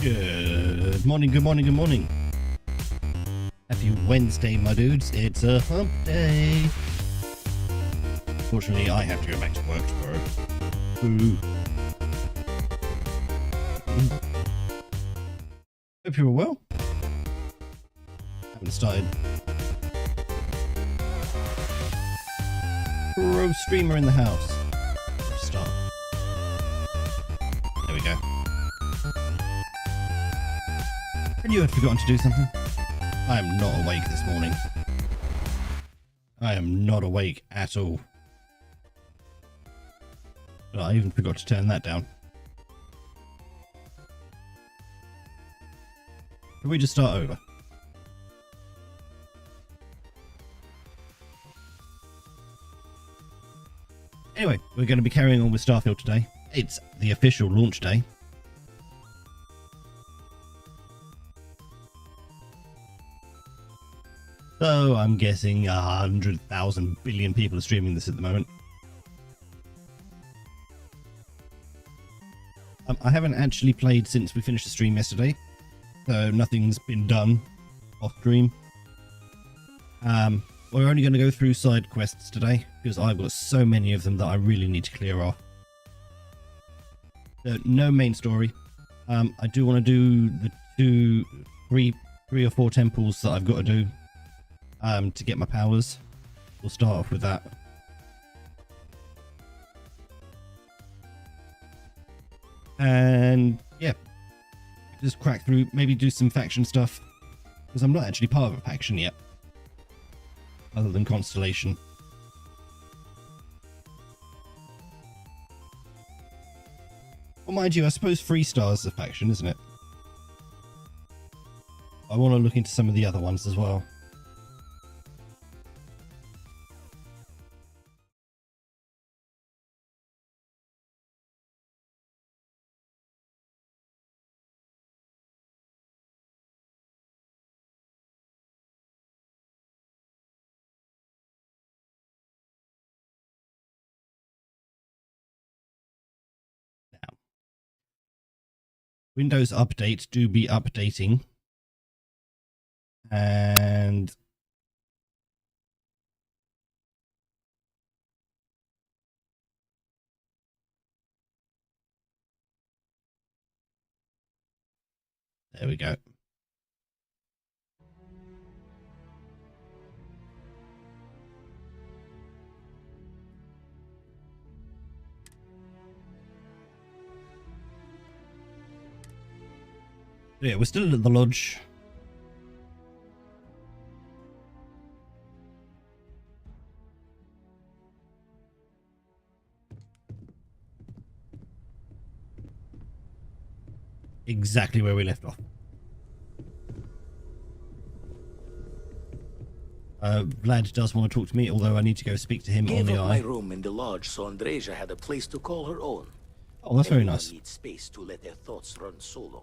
Good morning, good morning, good morning. Happy Wednesday, my dudes. It's a hump day. Fortunately, I have to go back to work tomorrow. Ooh. Hope you were well. Haven't started. Pro streamer in the house. Let's start. There we go. And you had forgotten to do something. I am not awake this morning. I am not awake at all. But I even forgot to turn that down. Can we just start over? Anyway, we're going to be carrying on with Starfield today. It's the official launch day. So I'm guessing 100,000 billion people are streaming this at the moment. I haven't actually played since we finished the stream yesterday, so nothing's been done off stream. We're only going to go through side quests today because I've got so many of them that I really need to clear off. So no main story. I do want to do the three or four temples that I've got to do to get my powers. We'll start off with that. And yeah, just crack through, maybe do some faction stuff, because I'm not actually part of a faction yet, other than Constellation. Well, mind you, I suppose 3 stars is a faction, isn't it? I want to look into some of the other ones as well. Windows Update do be updating, and there we go. Yeah, we're still at the lodge. Exactly where we left off. Vlad does want to talk to me, although I need to go speak to him on the eye. My room in the lodge so Andreja had a place to call her own. Oh, that's very nice. Needs space to let their thoughts run solo.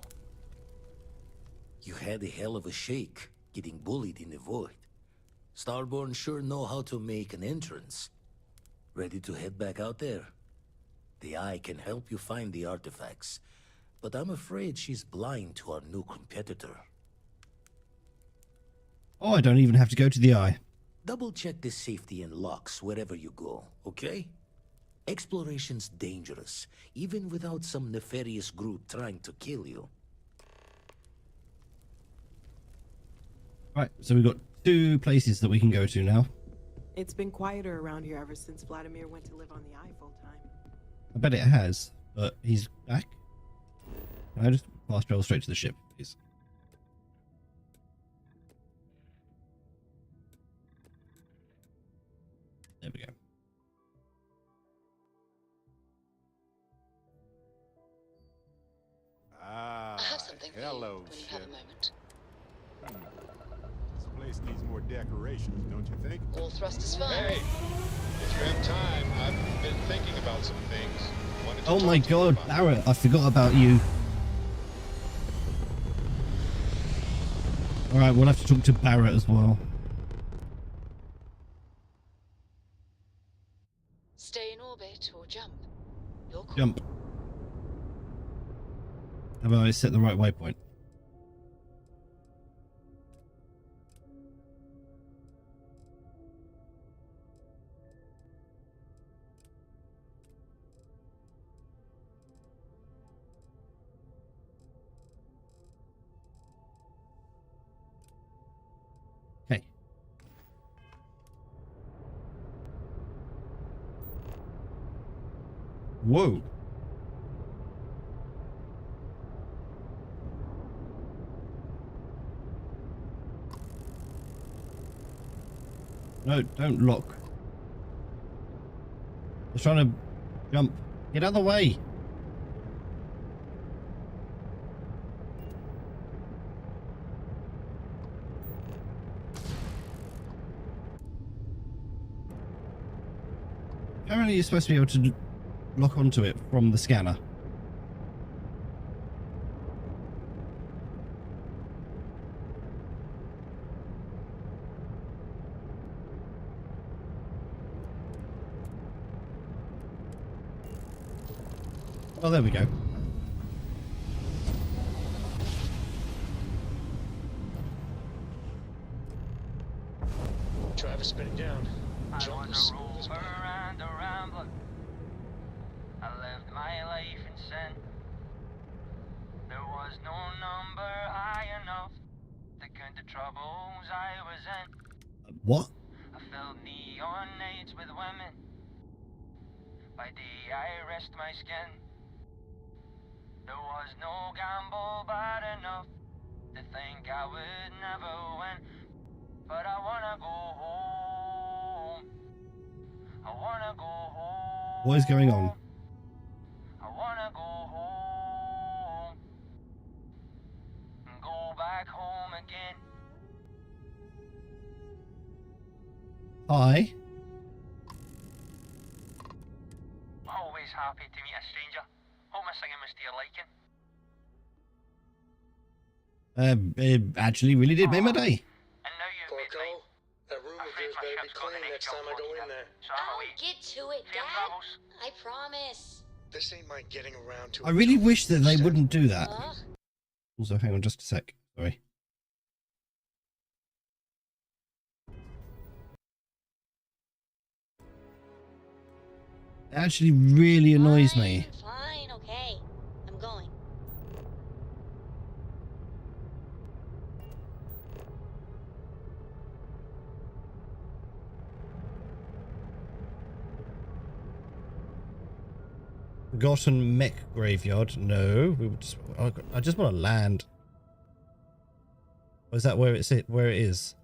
You had a hell of a shake, getting bullied in the void. Starborn sure know how to make an entrance. Ready to head back out there? The Eye can help you find the artifacts, but I'm afraid she's blind to our new competitor. Oh, I don't even have to go to the Eye. Double check the safety and locks wherever you go, okay? Exploration's dangerous, even without some nefarious group trying to kill you. Right, so we've got 2 places that we can go to now. It's been quieter around here ever since Vladimir went to live on the Eye full time. I bet it has, but he's back. Can I just fast travel straight to the ship, please? There we go. I have something for you when you have a moment. This place needs more decorations, don't you think? All thrusters fine. Hey, if you have time, I've been thinking about some things. Wanted to Oh talk my to you god, about Barrett, I forgot about you. Alright, we'll have to talk to Barrett as well. Stay in orbit or jump. Your call. Jump. Have I set the right waypoint? Okay. Whoa. No, don't lock. I was trying to jump. Get out of the way. Apparently you're supposed to be able to lock onto it from the scanner. Oh, there we go. Travis, spin it down. Jump as smooth as butter. Around a rambler. I lived my life in sin. There was no number high enough to count the troubles I was in. What? I filled neon nights with women. By day I rest my skin. There was no gamble bad enough to think I would never win. But I wanna go home. I wanna go home. What is going on? I wanna go home. And go back home again. Hi. Always happy to meet a stranger. Hope my singing was to your liking. It actually really did make my day. And now you've made Porco, mine. that room of Afraid yours my better be ship's got clean the next next time I go in there. So I'm I'll away. get to it, Safe Dad. travels. I promise. This ain't my getting around to I it. really wish that they wouldn't do that. Ugh. Also, hang on just a sec. Sorry. It actually really annoys me. Fine, okay. I'm going. Forgotten mech graveyard. No, we would just. I just want to land. Or is that where it's it? Where it is?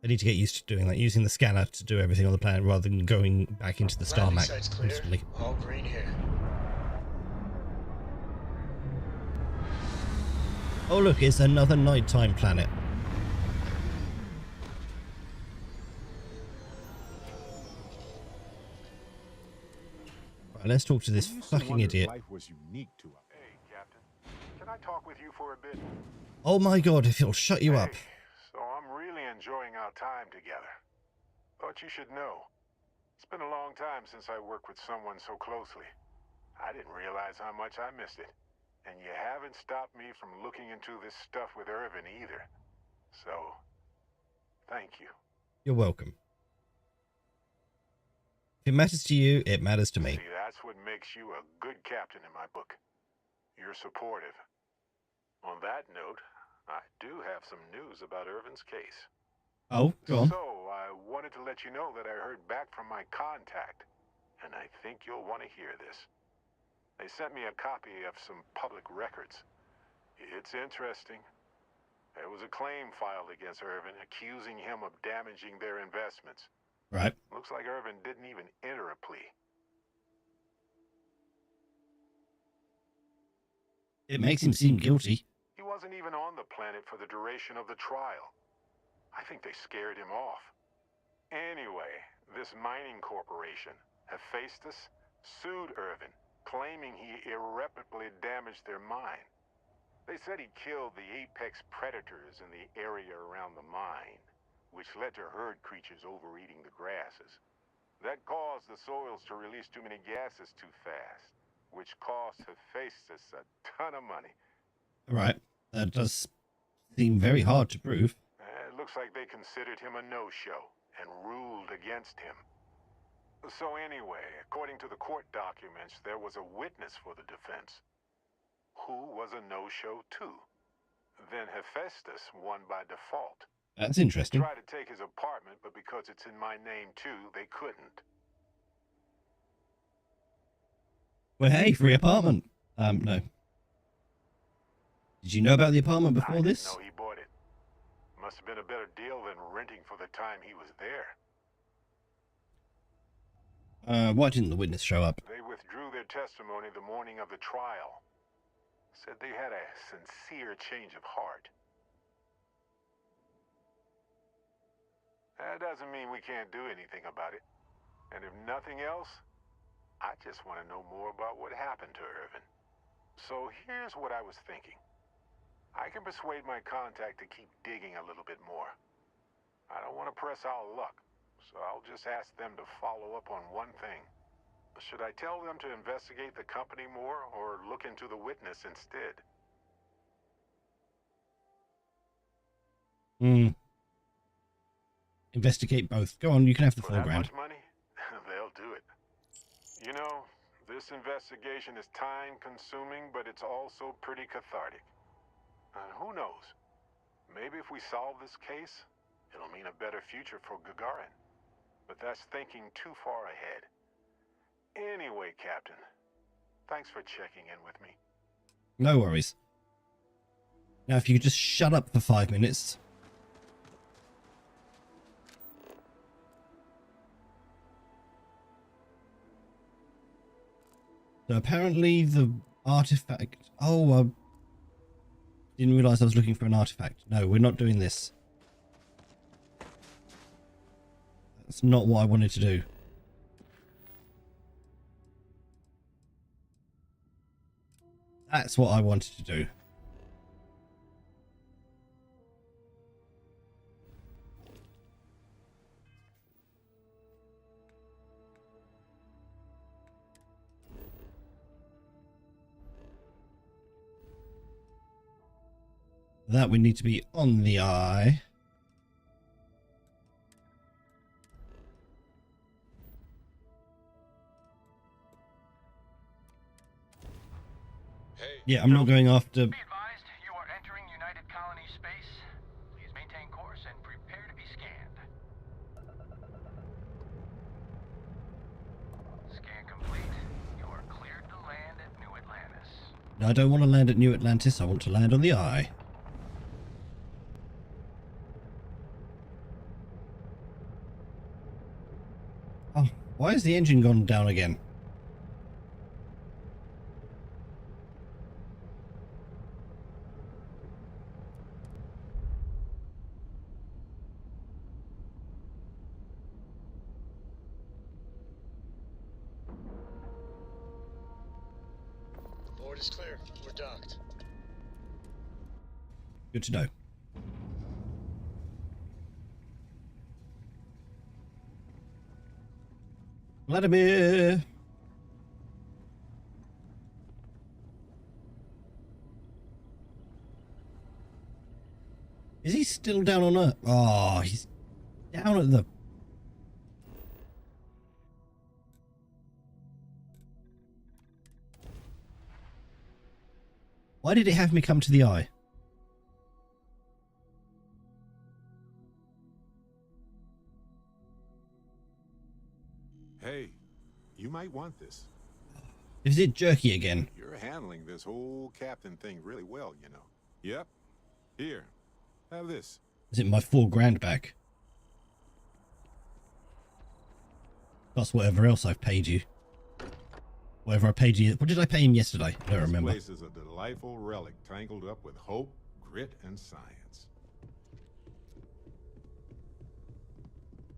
I need to get used to doing that, using the scanner to do everything on the planet rather than going back into the star Landing map site's clear. constantly. All green here. Oh look, it's another nighttime planet. Right, let's talk to this I used to fucking wonder if idiot. Life was unique to us. Hey, Captain. Can I talk with you for a bit? Oh my god, if it'll shut you up. So I'm really enjoying our time together. Thought you should know. It's been a long time since I worked with someone so closely. I didn't realize how much I missed it. And you haven't stopped me from looking into this stuff with Irvin either. So, thank you. You're welcome. If it matters to you, it matters to me. See, that's what makes you a good captain in my book. You're supportive. On that note, I do have some news about Irvin's case. Oh, go on. So, I wanted to let you know that I heard back from my contact, and I think you'll want to hear this. They sent me a copy of some public records. It's interesting. There was a claim filed against Irvin accusing him of damaging their investments. Right. Looks like Irvin didn't even enter a plea. It makes him seem guilty. He wasn't even on the planet for the duration of the trial. I think they scared him off. Anyway, this mining corporation, Hephaestus, sued Irvin claiming he irreparably damaged their mine. They said he killed the apex predators in the area around the mine, which led to herd creatures overeating the grasses. That caused the soils to release too many gases too fast, which cost Hephaestus a ton of money. Right. That does seem very hard to prove. It looks like they considered him a no-show and ruled against him. So anyway, according to the court documents, there was a witness for the defense, who was a no-show too. Then Hephaestus won by default. That's interesting. They tried to take his apartment, but because it's in my name too, they couldn't. Well, hey, free apartment. No. Did you know about the apartment before this? I didn't know he bought it. Must have been a better deal than renting for the time he was there. Why didn't the witness show up? They withdrew their testimony the morning of the trial. Said they had a sincere change of heart. That doesn't mean we can't do anything about it. And if nothing else, I just want to know more about what happened to Irvin. So here's what I was thinking. I can persuade my contact to keep digging a little bit more. I don't want to press our luck, so I'll just ask them to follow up on one thing. Should I tell them to investigate the company more, or look into the witness instead? Investigate both. Go on, you can have the For that foreground. much money? They'll do it. You know, this investigation is time-consuming, but it's also pretty cathartic. And who knows? Maybe if we solve this case, it'll mean a better future for Gagarin. But that's thinking too far ahead. Anyway, Captain, thanks for checking in with me. No worries. Now, if you could just shut up for 5 minutes. So apparently the artifact... Oh, didn't realise I was looking for an artifact. No, we're not doing this. That's not what I wanted to do. That's what I wanted to do. That we need to be on the eye. Hey, Yeah, I'm not going after... Be advised, you are entering United Colony space. Please maintain course and prepare to be scanned. Scan complete. You are cleared to land at New Atlantis. No, I don't want to land at New Atlantis. I want to land on the eye. Oh, why has the engine gone down again? board is clear. We're docked. Good to know. Vladimir! Is he still down on Earth? Oh, he's down at the... Why did it have me come to the eye? Hey, you might want this. Is it jerky again? You're handling this whole captain thing really well, you know. Yep. Here, have this. Is it my $4,000 back? Plus whatever else I've paid you. Whatever I paid you. What did I pay him yesterday? I don't remember. This place is a delightful relic tangled up with hope, grit, and science.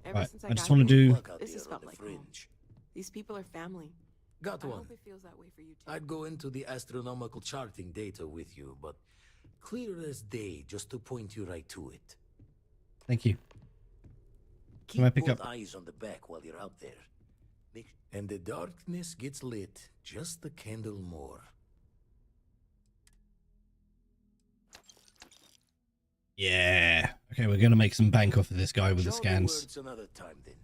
Ever Right, since I I just got want to here, do... Look out this there has on felt the like home. fringe. These people are family. Got I one. hope it feels that way for you too. I'd go into the astronomical charting data with you, but clear as day just to point you right to it. Thank you. Keep I pick both up- eyes on the back while you're out there. And the darkness gets lit just a candle more. Yeah. Okay, we're gonna make some bank off of this guy with the Show scans. words another time then.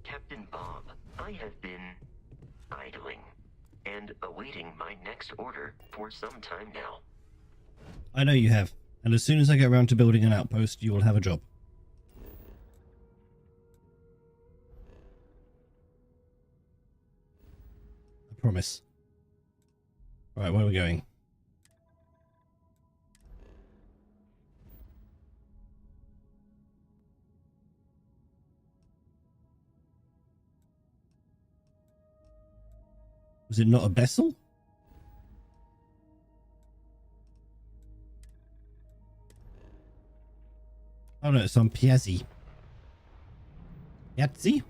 Captain Bob, I have been idling and awaiting my next order for some time now. I know you have. And as soon as I get around to building an outpost, you will have a job. I promise. Alright, where are we going? Was it not a vessel? Oh no, it's on Piazzi. Piazzi?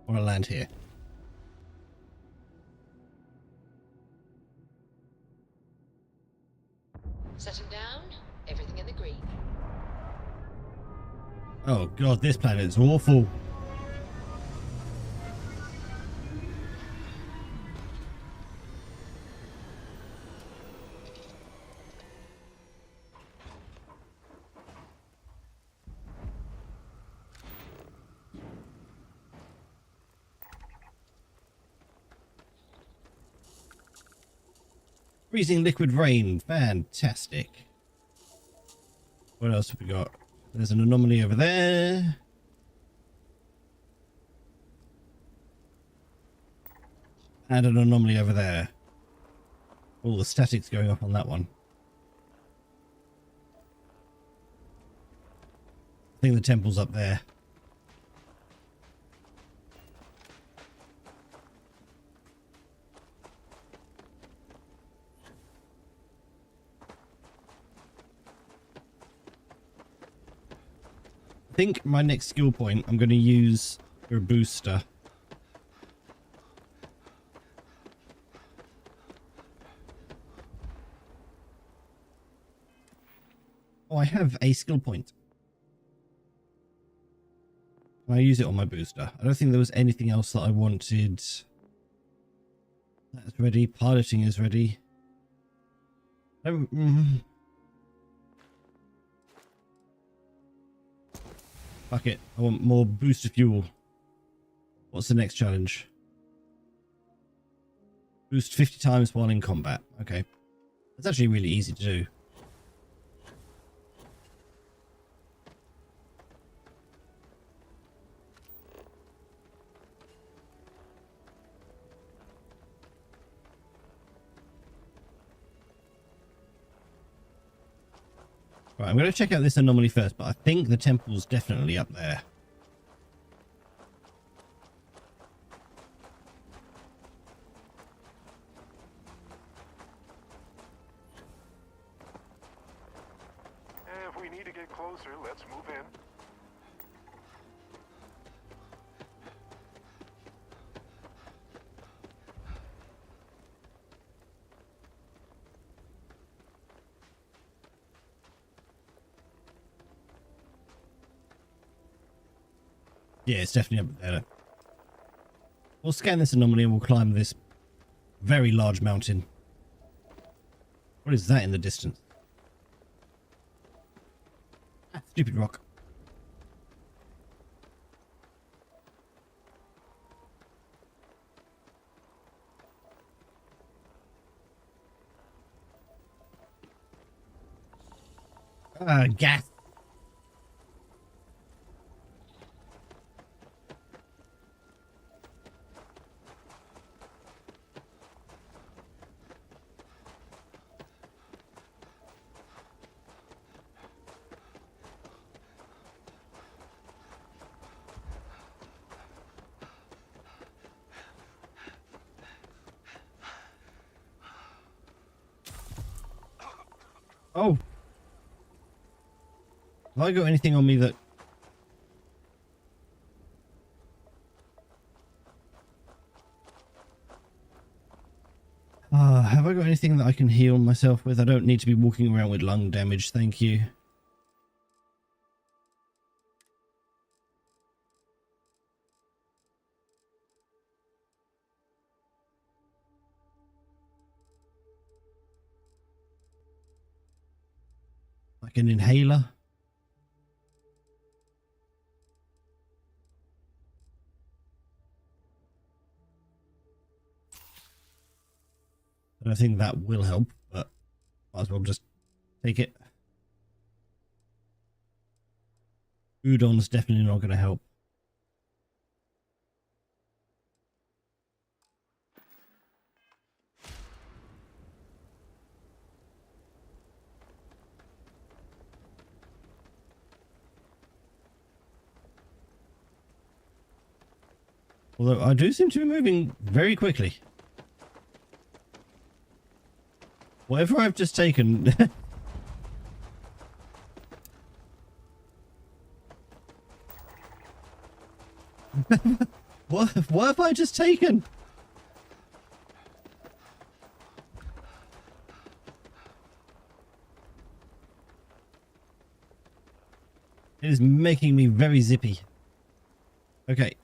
I want to land here. Set him down. Everything in the green. Oh god, this planet is awful. Freezing liquid rain. Fantastic. What else have we got? There's an anomaly over there. And an anomaly over there. All the statics going up on that one. I think the temple's up there. I think my next skill point I'm going to use for a booster. Oh, I have a skill point. Can I use it on my booster? I don't think there was anything else that I wanted. That's ready. Piloting is ready. Fuck it. I want more booster fuel. What's the next challenge? Boost 50 times while in combat. Okay. That's actually really easy to do. Right, I'm going to check out this anomaly first, but I think the temple's definitely up there. If we need to get closer, let's move in. Yeah, it's definitely up there. We'll scan this anomaly and we'll climb this very large mountain. What is that in the distance? Ah, stupid rock. Ah, gas. Oh. Have I got anything on me that... have I got anything that I can heal myself with? I don't need to be walking around with lung damage, thank you. Like an inhaler? I don't think that will help, but might as well just take it. Udon's definitely not going to help. Although I do seem to be moving very quickly. Whatever I've just taken... what have I just taken? It is making me very zippy. Okay.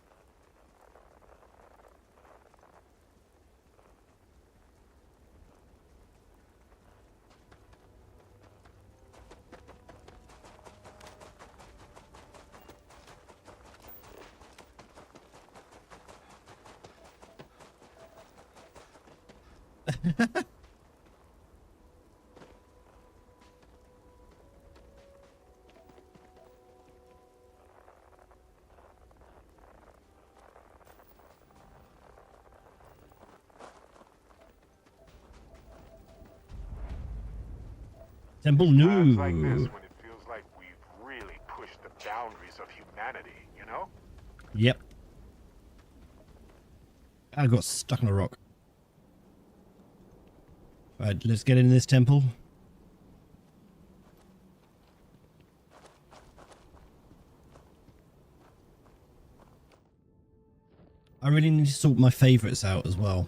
Temple Times like this, new. when it feels like we've really pushed the boundaries of humanity, you know? Yep. I got stuck on a rock. Right, let's get in this temple. I really need to sort my favorites out as well.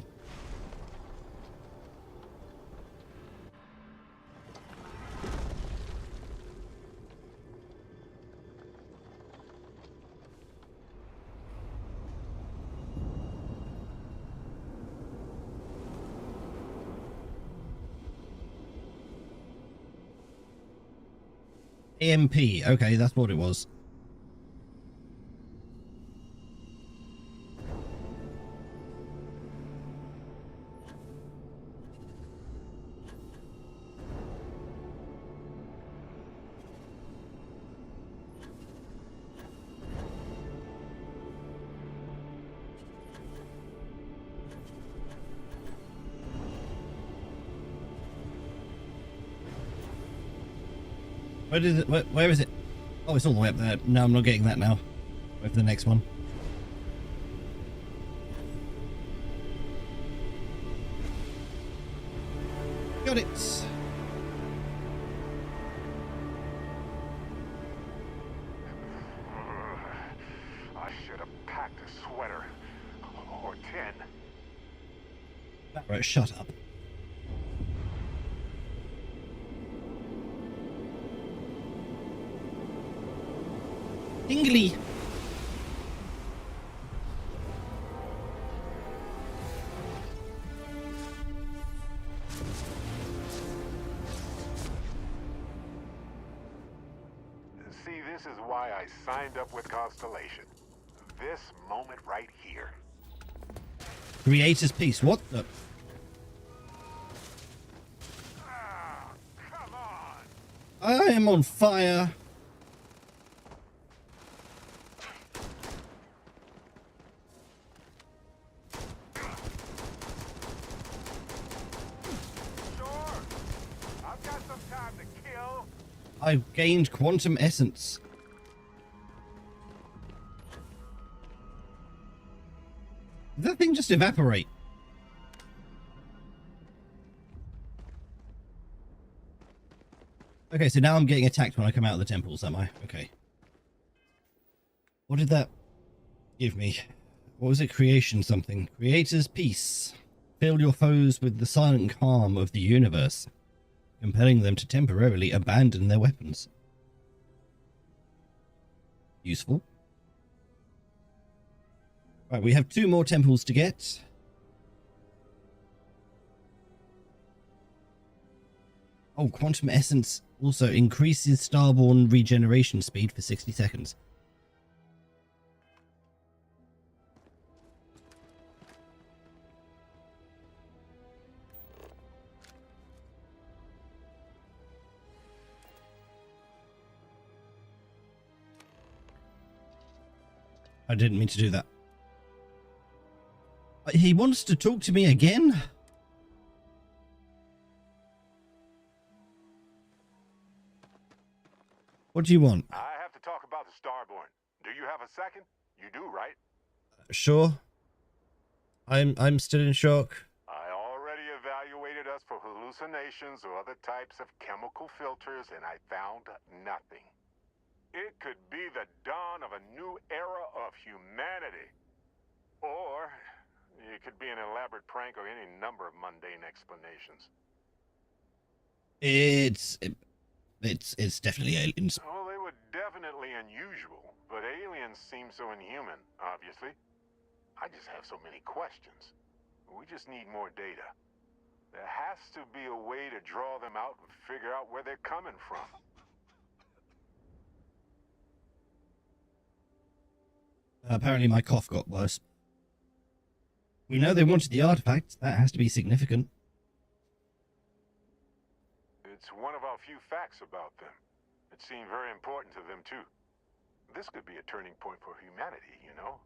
AMP, okay, that's what it was. Where is it? Where is it? Oh, it's all the way up there. No, I'm not getting that now. Wait for the next one. Got it. I should have packed a sweater. Or 10. Right, shut up. Tingly. See, this is why I signed up with Constellation. This moment right here. Creator's piece. What the? Ah, come on! I am on fire. I've gained quantum essence. Did that thing just evaporate? Okay, so now I'm getting attacked when I come out of the temples, am I? Okay. What did that give me? What was it? Creation something. Creator's peace. Fill your foes with the silent calm of the universe, compelling them to temporarily abandon their weapons. Useful. Right, we have 2 more temples to get. Oh, quantum essence also increases starborn regeneration speed for 60 seconds. I didn't mean to do that. He wants to talk to me again? What do you want? I have to talk about the Starborn. Do you have a second? You do, right? Sure. I'm still in shock. I already evaluated us for hallucinations or other types of chemical filters, and I found nothing. It could be the dawn of a new era of humanity. Or it could be an elaborate prank or any number of mundane explanations. It's definitely aliens. Oh, they were definitely unusual, but aliens seem so inhuman, obviously. I just have so many questions. We just need more data. There has to be a way to draw them out and figure out where they're coming from. Apparently my cough got worse. We know they wanted the artifact. That has to be significant. It's one of our few facts about them. It seemed very important to them, too. This could be a turning point for humanity, you know?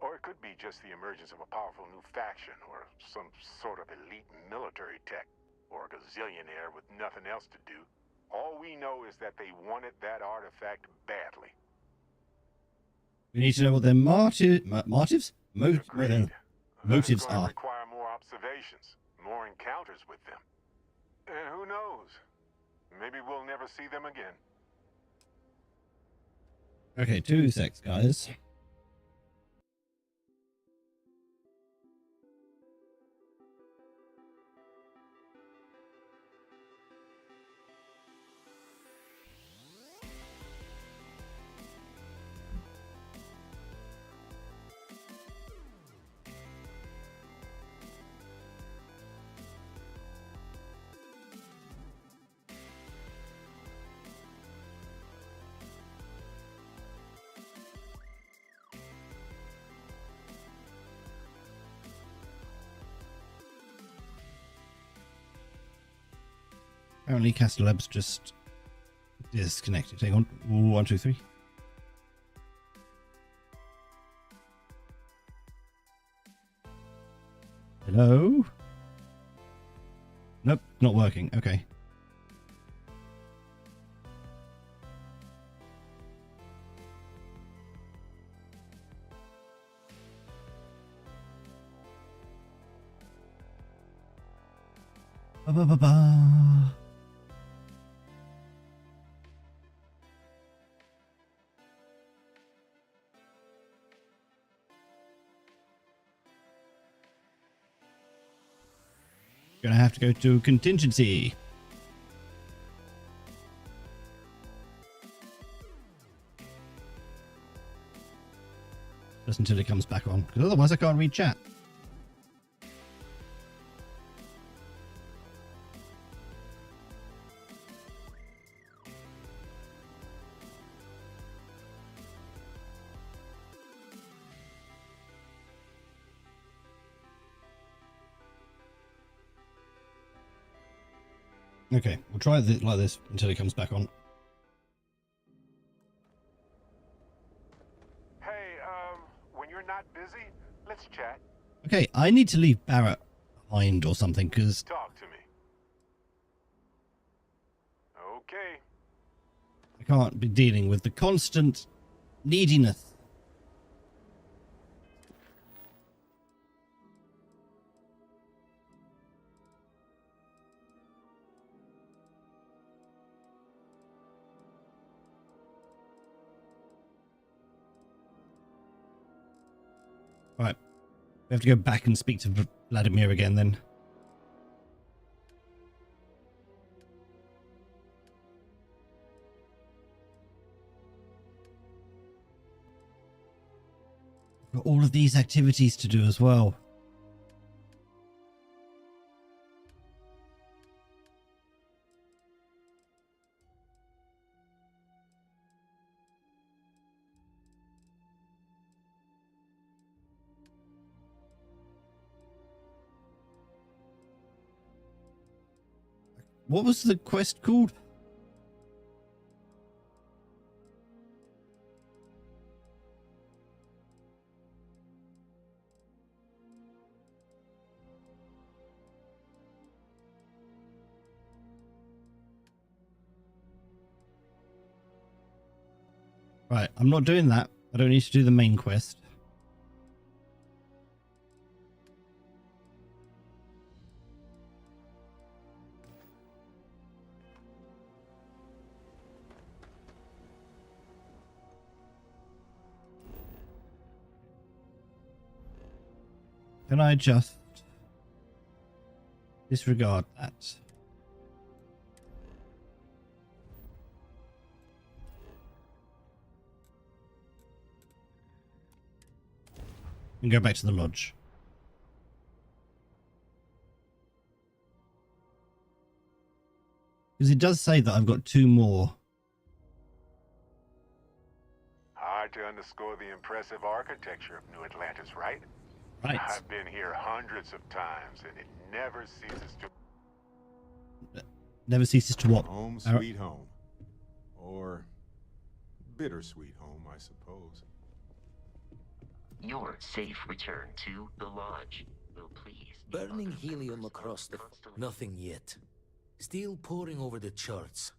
Or it could be just the emergence of a powerful new faction, or some sort of elite military tech, or a gazillionaire with nothing else to do. All we know is that they wanted that artifact badly. We need to know what their motives motives It's going to are. require more observations, more encounters with them. And who knows? Maybe we'll never see them again. Okay, 2 secs, guys. Apparently Castellab's just disconnected. Hang on. 1, 2, 3. Hello? Nope, not working. Okay. Ba ba ba ba. Gonna have to go to contingency. Just until it comes back on, because otherwise I can't read chat. Okay, we'll try it like this until it comes back on. Hey, when you're not busy, let's chat. Okay, I need to leave Barrett behind or something, because Talk to me. Okay. I can't be dealing with the constant neediness. Right. We have to go back and speak to Vladimir again then. Got all of these activities to do as well. What was the quest called? Right, I'm not doing that. I don't need to do the main quest. Can I just disregard that? And go back to the lodge. Because it does say that I've got 2 more. Hard to underscore the impressive architecture of New Atlantis, right? Right. I've been here hundreds of times, and it never ceases to... Never ceases to what? Home sweet home. Or bittersweet home, I suppose. Your safe return to the lodge will please. Burning helium across the... Nothing yet. Still pouring over the charts.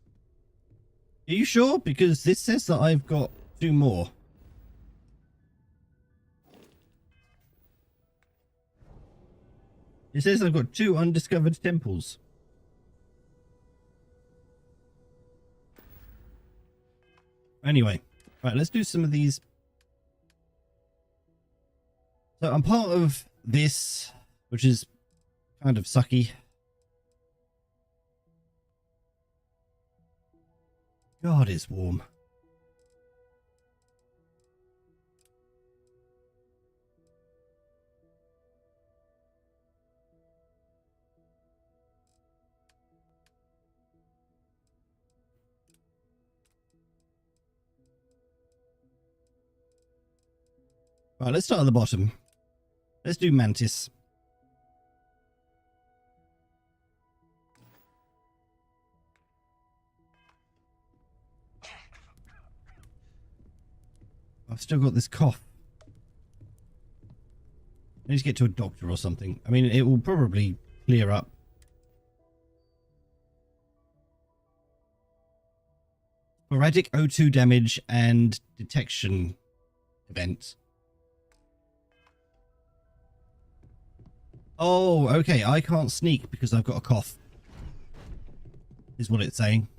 Are you sure? Because this says that I've got 2 more. It says I've got 2 undiscovered temples. Anyway, right, let's do some of these. So I'm part of this, which is kind of sucky. God, it's warm. Right, let's start at the bottom. Let's do Mantis. I've still got this cough. I need to get to a doctor or something. I mean, it will probably clear up. Sporadic O2 damage and detection events. Oh, okay. I can't sneak because I've got a cough. Is what it's saying.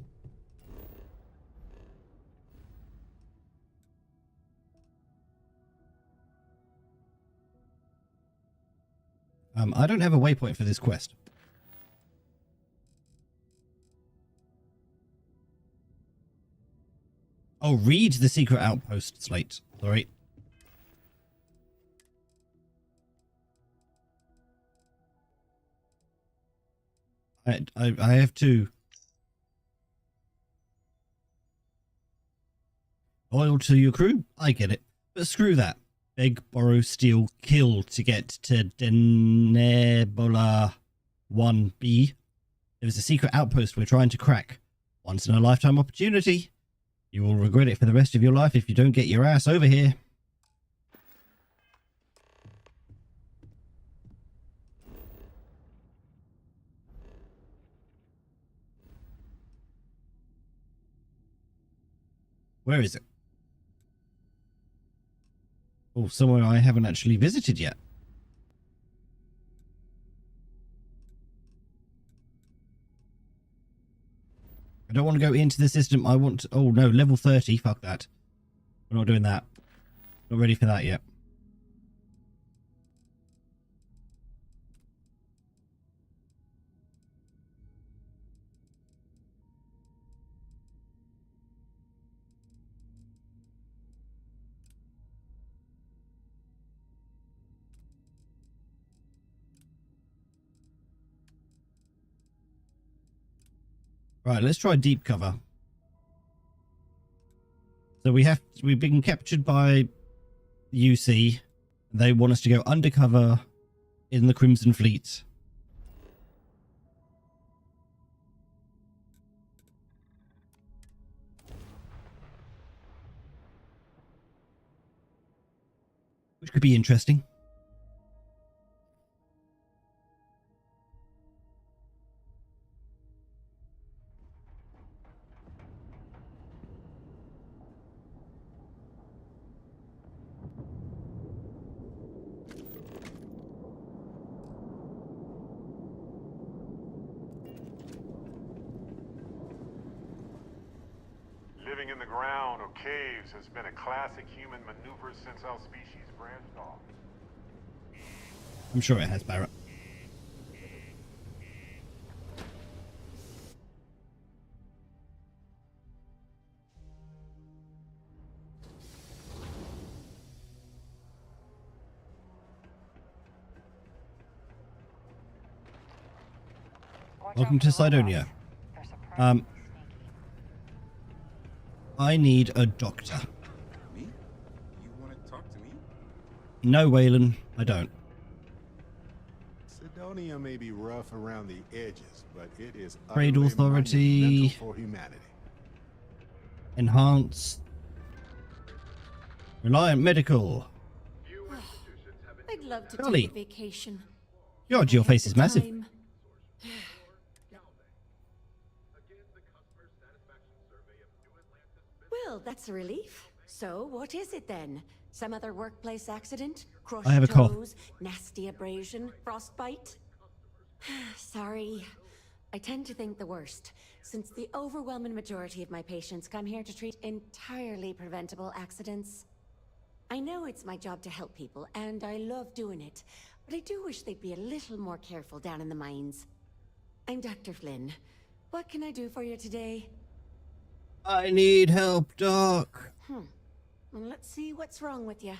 I don't have a waypoint for this quest. Oh, read the secret outpost slate. Sorry. I have to. Loyal to your crew? I get it. But screw that. Beg, borrow, steal, kill to get to Denebola 1B. There's a secret outpost we're trying to crack. Once in a lifetime opportunity. You will regret it for the rest of your life if you don't get your ass over here. Where is it? Oh, somewhere I haven't actually visited yet. I don't want to go into the system. I want to... Oh, no, level 30. Fuck that. We're not doing that. Not ready for that yet. Right, let's try deep cover. So we've been captured by UC. They want us to go undercover in the Crimson Fleet. Which could be interesting. Living in the ground or caves has been a classic human maneuver since our species branched off. I'm sure it has, Barrett. Welcome to Cydonia. I need a doctor. Me? You want to talk to me? No, Waylon, I don't. Cydonia may be rough around the edges, but it is Trade utterly Authority. monumental for humanity. Enhanced. Reliant Medical. I'd love to Golly. take a vacation. God, your face is massive. Time. Well, that's a relief. So, what is it then? Some other workplace accident? Crushed I have a cough. toes? Nasty abrasion? Frostbite? Sorry. I tend to think the worst, since the overwhelming majority of my patients come here to treat entirely preventable accidents. I know it's my job to help people, and I love doing it, but I do wish they'd be a little more careful down in the mines. I'm Dr. Flynn. What can I do for you today? I need help, Doc. Well, let's see what's wrong with you.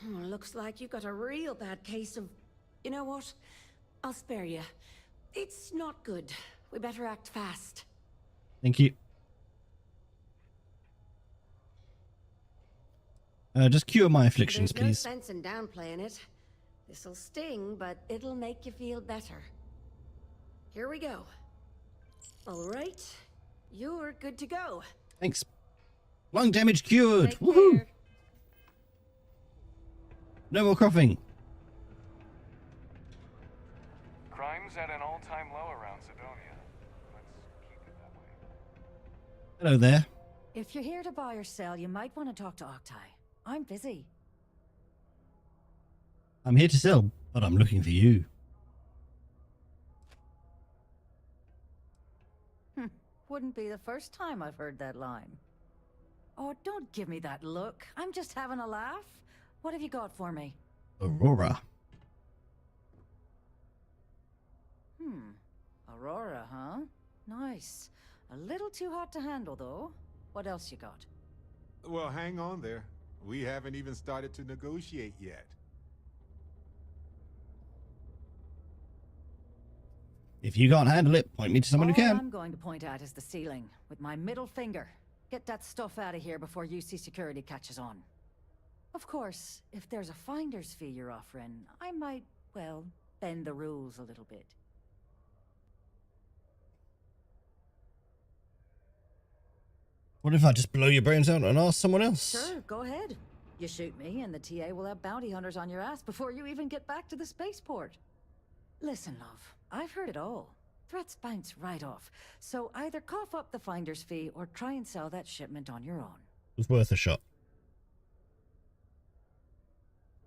Looks like you've got a real bad case of... You know what? I'll spare you. It's not good. We better act fast. Thank you. Just cure my afflictions, There's no please. sense in downplaying it. This'll sting, but it'll make you feel better. Here we go. All right. You're good to go. Thanks. Lung damage cured. Take Woohoo! care. No more coughing. Crime's at an all-time low around Cydonia. Let's keep it that way. Hello there. If you're here to buy or sell, you might want to talk to Octai. I'm busy. I'm here to sell, but I'm looking for you. Wouldn't be the first time I've heard that line. Oh, don't give me that look. I'm just having a laugh. What have you got for me? Aurora. Aurora, huh? Nice. A little too hot to handle, though. What else you got? Well, hang on there. We haven't even started to negotiate yet. If you can't handle it, point me to someone who All can. I'm going to point at is the ceiling, with my middle finger. Get that stuff out of here before UC security catches on. Of course, if there's a finder's fee you're offering, I might, well, bend the rules a little bit. What if I just blow your brains out and ask someone else? Sure, go ahead. You shoot me, and the TA will have bounty hunters on your ass before you even get back to the spaceport. Listen, love, I've heard it all. Threats bounce right off. So either cough up the finder's fee or try and sell that shipment on your own. It was worth a shot.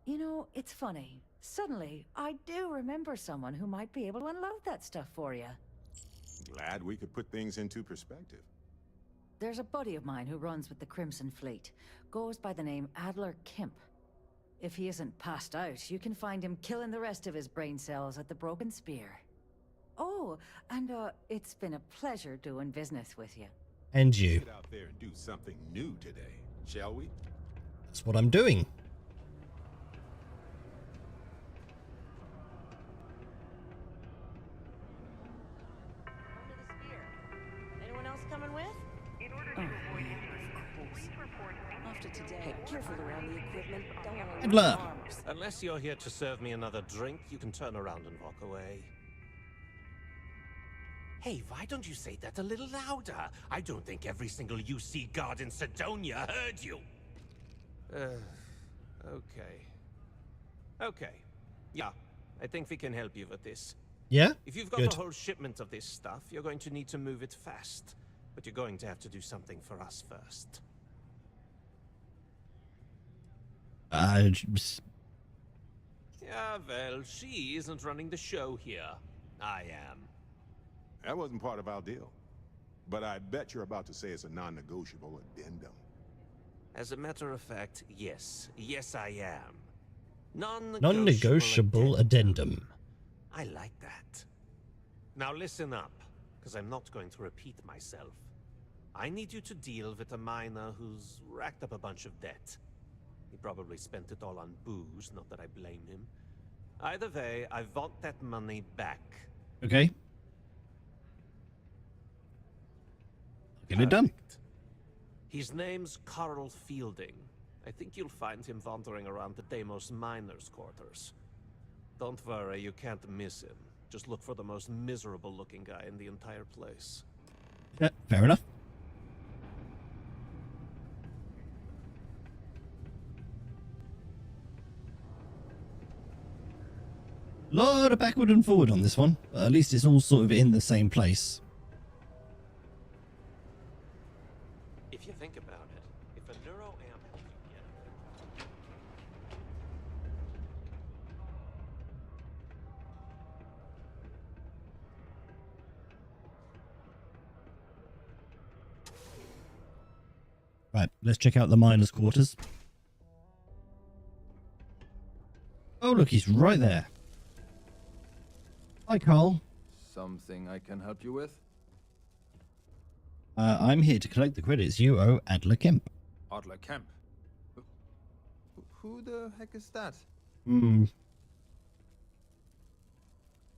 You know, it's funny. Suddenly, I do remember someone who might be able to unload that stuff for you. Glad we could put things into perspective. There's a buddy of mine who runs with the Crimson Fleet. Goes by the name Adler Kemp. If he isn't passed out, you can find him killing the rest of his brain cells at the Broken Spear. Oh, and it's been a pleasure doing business with you. And you. Get out there and do something new today, shall we? That's what I'm doing. After today, careful around the equipment. Don't want to Adler. Unless you're here to serve me another drink, you can turn around and walk away. Hey, why don't you say that a little louder? I don't think every single UC guard in Sidonia heard you. Okay. Okay. Yeah, I think we can help you with this. Yeah? If you've got Good. a whole shipment of this stuff, you're going to need to move it fast. But you're going to have to do something for us first. Yeah, well, she isn't running the show here. I am. That wasn't part of our deal. But I bet you're about to say it's a non-negotiable addendum. As a matter of fact, yes. Yes, I am. Non-negotiable addendum. I like that. Now listen up, because I'm not going to repeat myself. I need you to deal with a miner who's racked up a bunch of debt. He probably spent it all on booze, not that I blame him. Either way, I want that money back. Okay. Get it done. His name's Carl Fielding. I think you'll find him wandering around the Deimos miners' quarters. Don't worry, you can't miss him. Just look for the most miserable-looking guy in the entire place. Yeah, fair enough. Lot of backward and forward on this one, but at least it's all sort of in the same place. If you think about it, if a neuroamp helps you get Right, let's check out the miners' quarters. Oh, look, he's right there. Hi, Carl. Something I can help you with? I'm here to collect the credits you owe Adler Kemp. Adler Kemp? Who the heck is that? I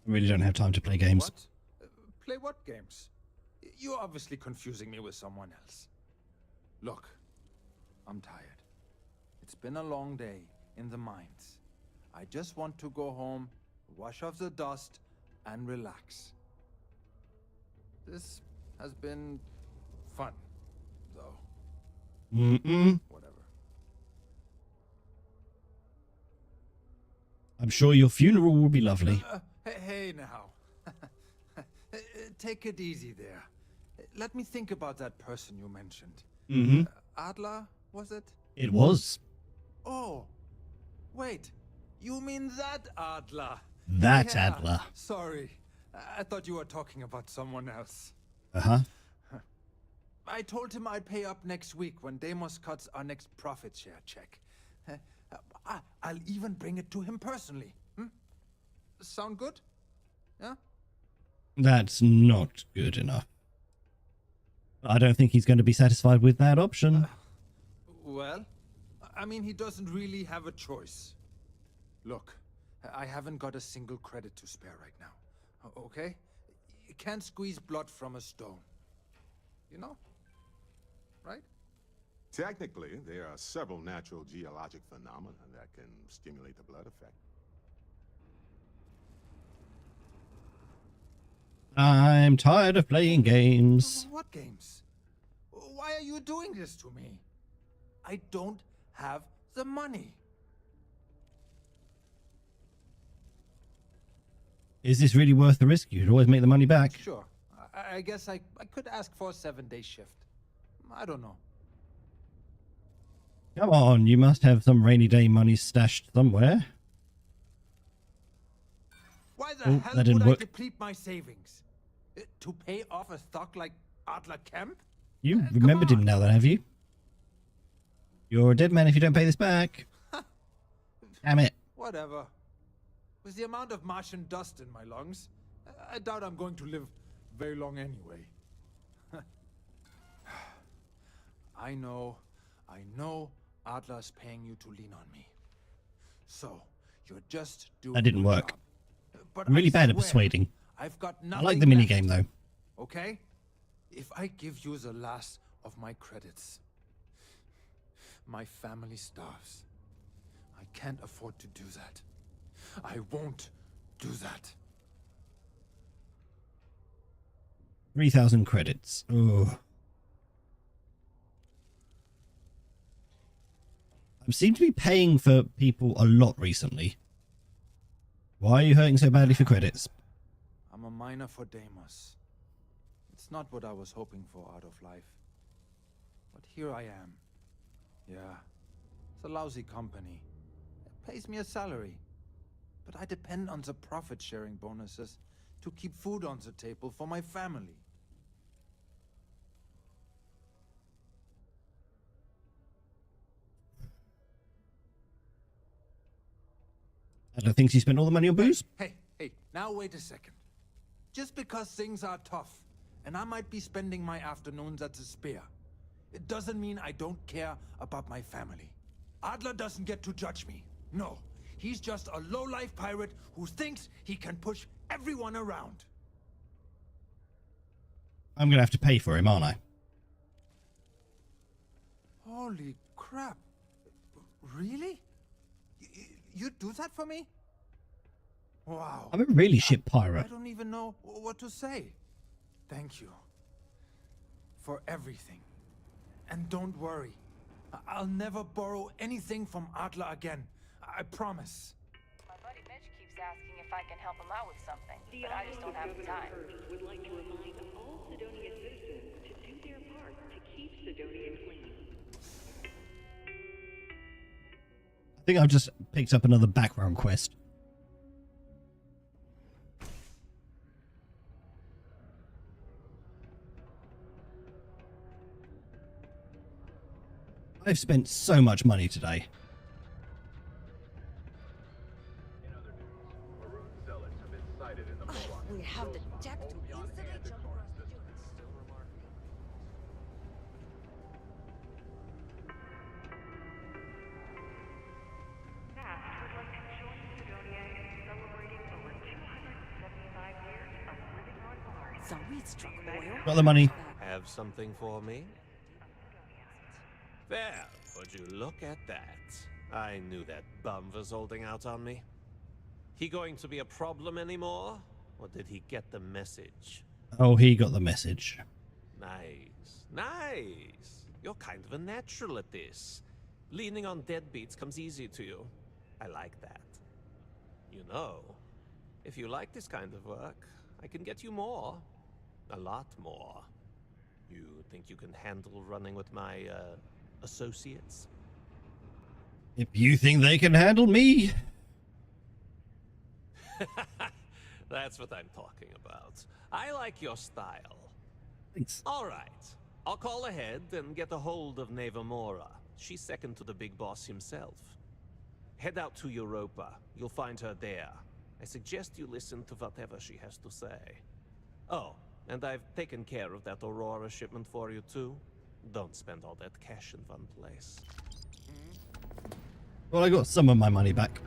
really don't have time to play games. What? Play what games? You're obviously confusing me with someone else. Look, I'm tired. It's been a long day in the mines. I just want to go home, wash off the dust, and relax. This has been fun, though. Whatever. I'm sure your funeral will be lovely. Hey now. Take it easy there. Let me think about that person you mentioned. Adler, was it? It was. Oh, wait. You mean that Adler? That Yeah, Adler. Sorry. I thought you were talking about someone else. Uh-huh. I told him I'd pay up next week when Deimos cuts our next profit share check. I'll even bring it to him personally. Sound good? Yeah? That's not good enough. I don't think he's going to be satisfied with that option. Well, I mean, he doesn't really have a choice. Look, I haven't got a single credit to spare right now. Okay? You can't squeeze blood from a stone. You know? Right? Technically, there are several natural geologic phenomena that can stimulate the blood effect. I'm tired of playing games. What games? Why are you doing this to me? I don't have the money. Is this really worth the risk? You could always make the money back. Sure. I guess I could ask for a 7-day shift. I don't know. Come on, you must have some rainy day money stashed somewhere. Why the Oh, hell that didn't would I work. deplete my savings? To pay off a stock like Adler Kemp? You remembered him now, then, have you? You're a dead man if you don't pay this back. Damn it. Whatever. With the amount of Martian dust in my lungs, I doubt I'm going to live very long anyway. I know Adler's paying you to lean on me. So, you're just doing That didn't your work. job. But I'm really I bad at swear, persuading. I've got I nothing like the left. minigame, though. Okay? If I give you the last of my credits. My family starves. I can't afford to do that. I won't do that. 3,000 credits. Oh. I seem to be paying for people a lot recently. Why are you hurting so badly for credits? I'm a miner for Deimos. It's not what I was hoping for out of life. But here I am. Yeah, it's a lousy company. It pays me a salary. But I depend on the profit-sharing bonuses to keep food on the table for my family. Adler thinks he spent all the money on booze. Hey, now wait a second. Just because things are tough, and I might be spending my afternoons at the Spear, it doesn't mean I don't care about my family. Adler doesn't get to judge me. No, he's just a low-life pirate who thinks he can push everyone around. I'm going to have to pay for him, aren't I? Holy crap. Really? You'd do that for me? Wow. I'm a really shit pirate. I don't even know what to say. Thank you. For everything. And don't worry. I'll never borrow anything from Adler again. I promise. My buddy Mitch keeps asking if I can help him out with something, but I just don't have the time. Would like to remind all Sidonia citizens to do their part to keep Sidonia clean. I think I've just picked up another background quest. I've spent so much money today. We have the deck to instantly jump across the So we struck oil. Got the money. Have something for me? There, would you look at that? I knew that bum was holding out on me. He going to be a problem anymore? Or did he get the message? Oh, he got the message. Nice. Nice. You're kind of a natural at this. Leaning on deadbeats comes easy to you. I like that. You know, if you like this kind of work, I can get you more. A lot more. You think you can handle running with my, associates? If you think they can handle me. That's what I'm talking about. I like your style. Thanks. All right. I'll call ahead and get a hold of Nevamora. She's second to the big boss himself. Head out to Europa. You'll find her there. I suggest you listen to whatever she has to say. Oh, and I've taken care of that Aurora shipment for you too. Don't spend all that cash in one place. Well, I got some of my money back.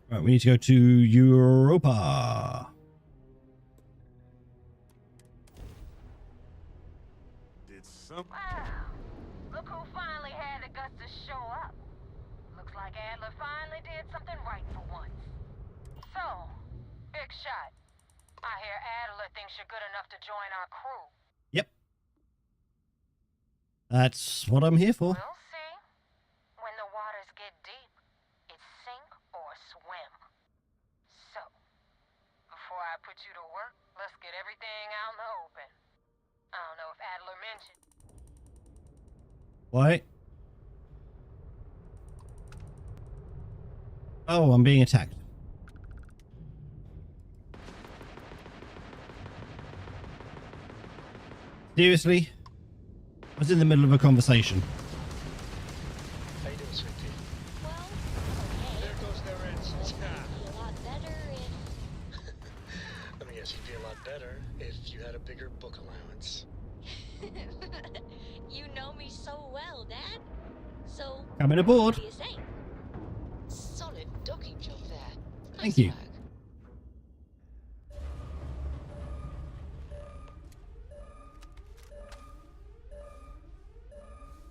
Right, we need to go to Europa. Wow. Look who finally had the guts to show up. Looks like Adler finally did something right for once. So, big shot. I hear Adler thinks you're good enough to join our crew. Yep. That's what I'm here for. We'll see. When the waters get deep, it's sink or swim. So, before I put you to work, let's get everything out in the open. I don't know if Adler mentioned. What? Oh, I'm being attacked. Seriously? I was in the middle of a conversation. Well, okay. Oh, well, Dad. So, Coming aboard. what do you say? Solid docking job there. Thank you.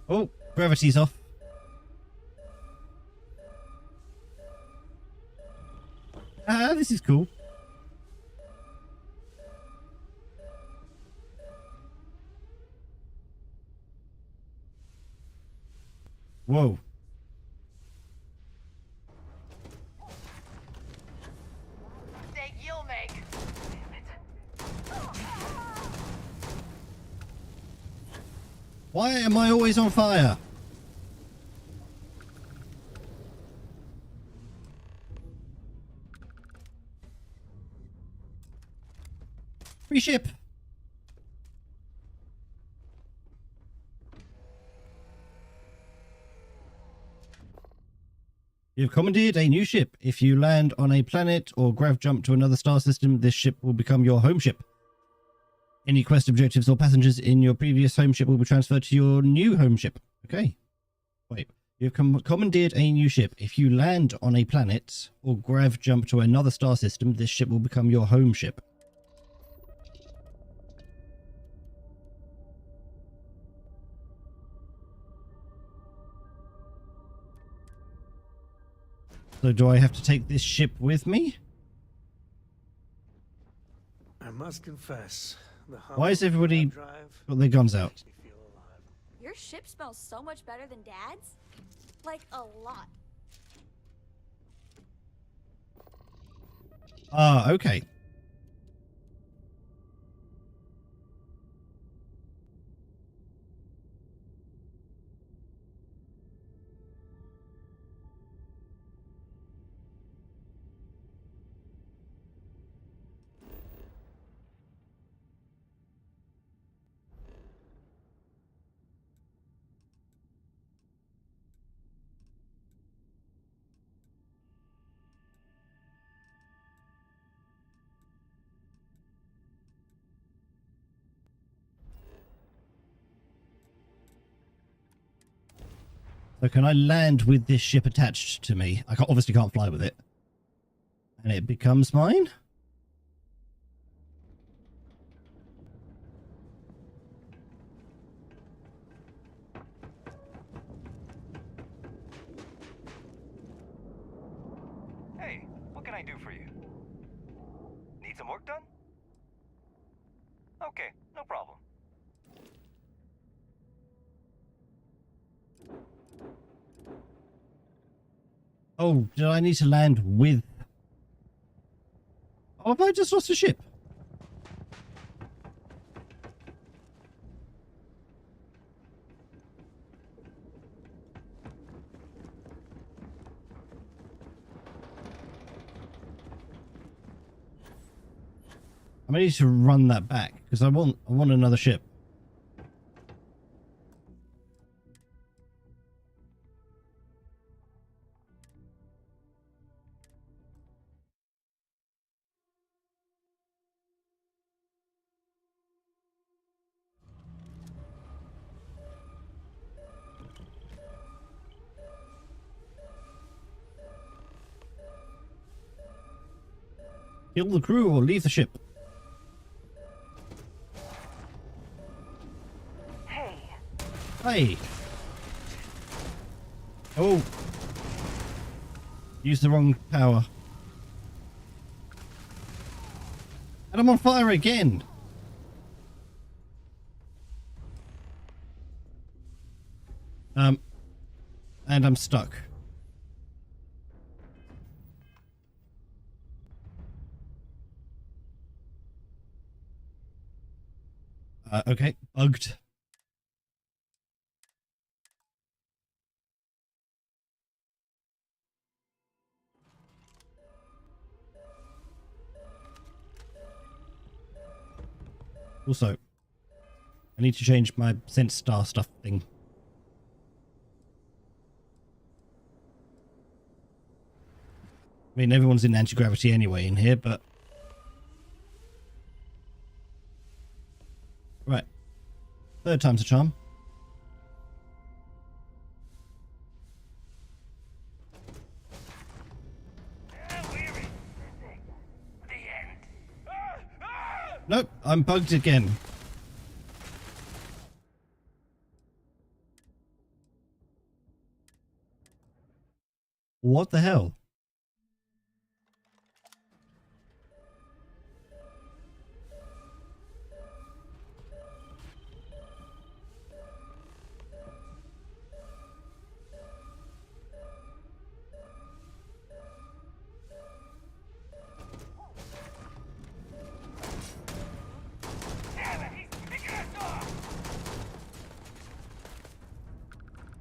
Oh, gravity's off. Ah, this is cool. Whoa. Mistake you'll make. Why am I always on fire? Free ship. You've commandeered a new ship. If you land on a planet or grav jump to another star system, this ship will become your home ship. Any quest objectives or passengers in your previous home ship will be transferred to your new home ship. Okay. Wait. You've commandeered a new ship. If you land on a planet or grav jump to another star system, this ship will become your home ship. So do I have to take this ship with me? I must confess. Why is everybody got their guns out? Your ship smells so much better than Dad's. Like, a lot. Ah, okay. So can I land with this ship attached to me? I obviously can't fly with it. And it becomes mine? Hey, what can I do for you? Need some work done? Okay, no problem. Oh, did I need to land with... Oh, have I just lost a ship? I may need to run that back because I want another ship. Kill the crew or leave the ship. Hey. Hey. Oh. Use the wrong power. And I'm on fire again. And I'm stuck. Okay, bugged. Also, I need to change my sense star stuff thing. I mean, everyone's in anti-gravity anyway in here, but... Right. Third time's a charm. Nope, I'm bugged again. What the hell?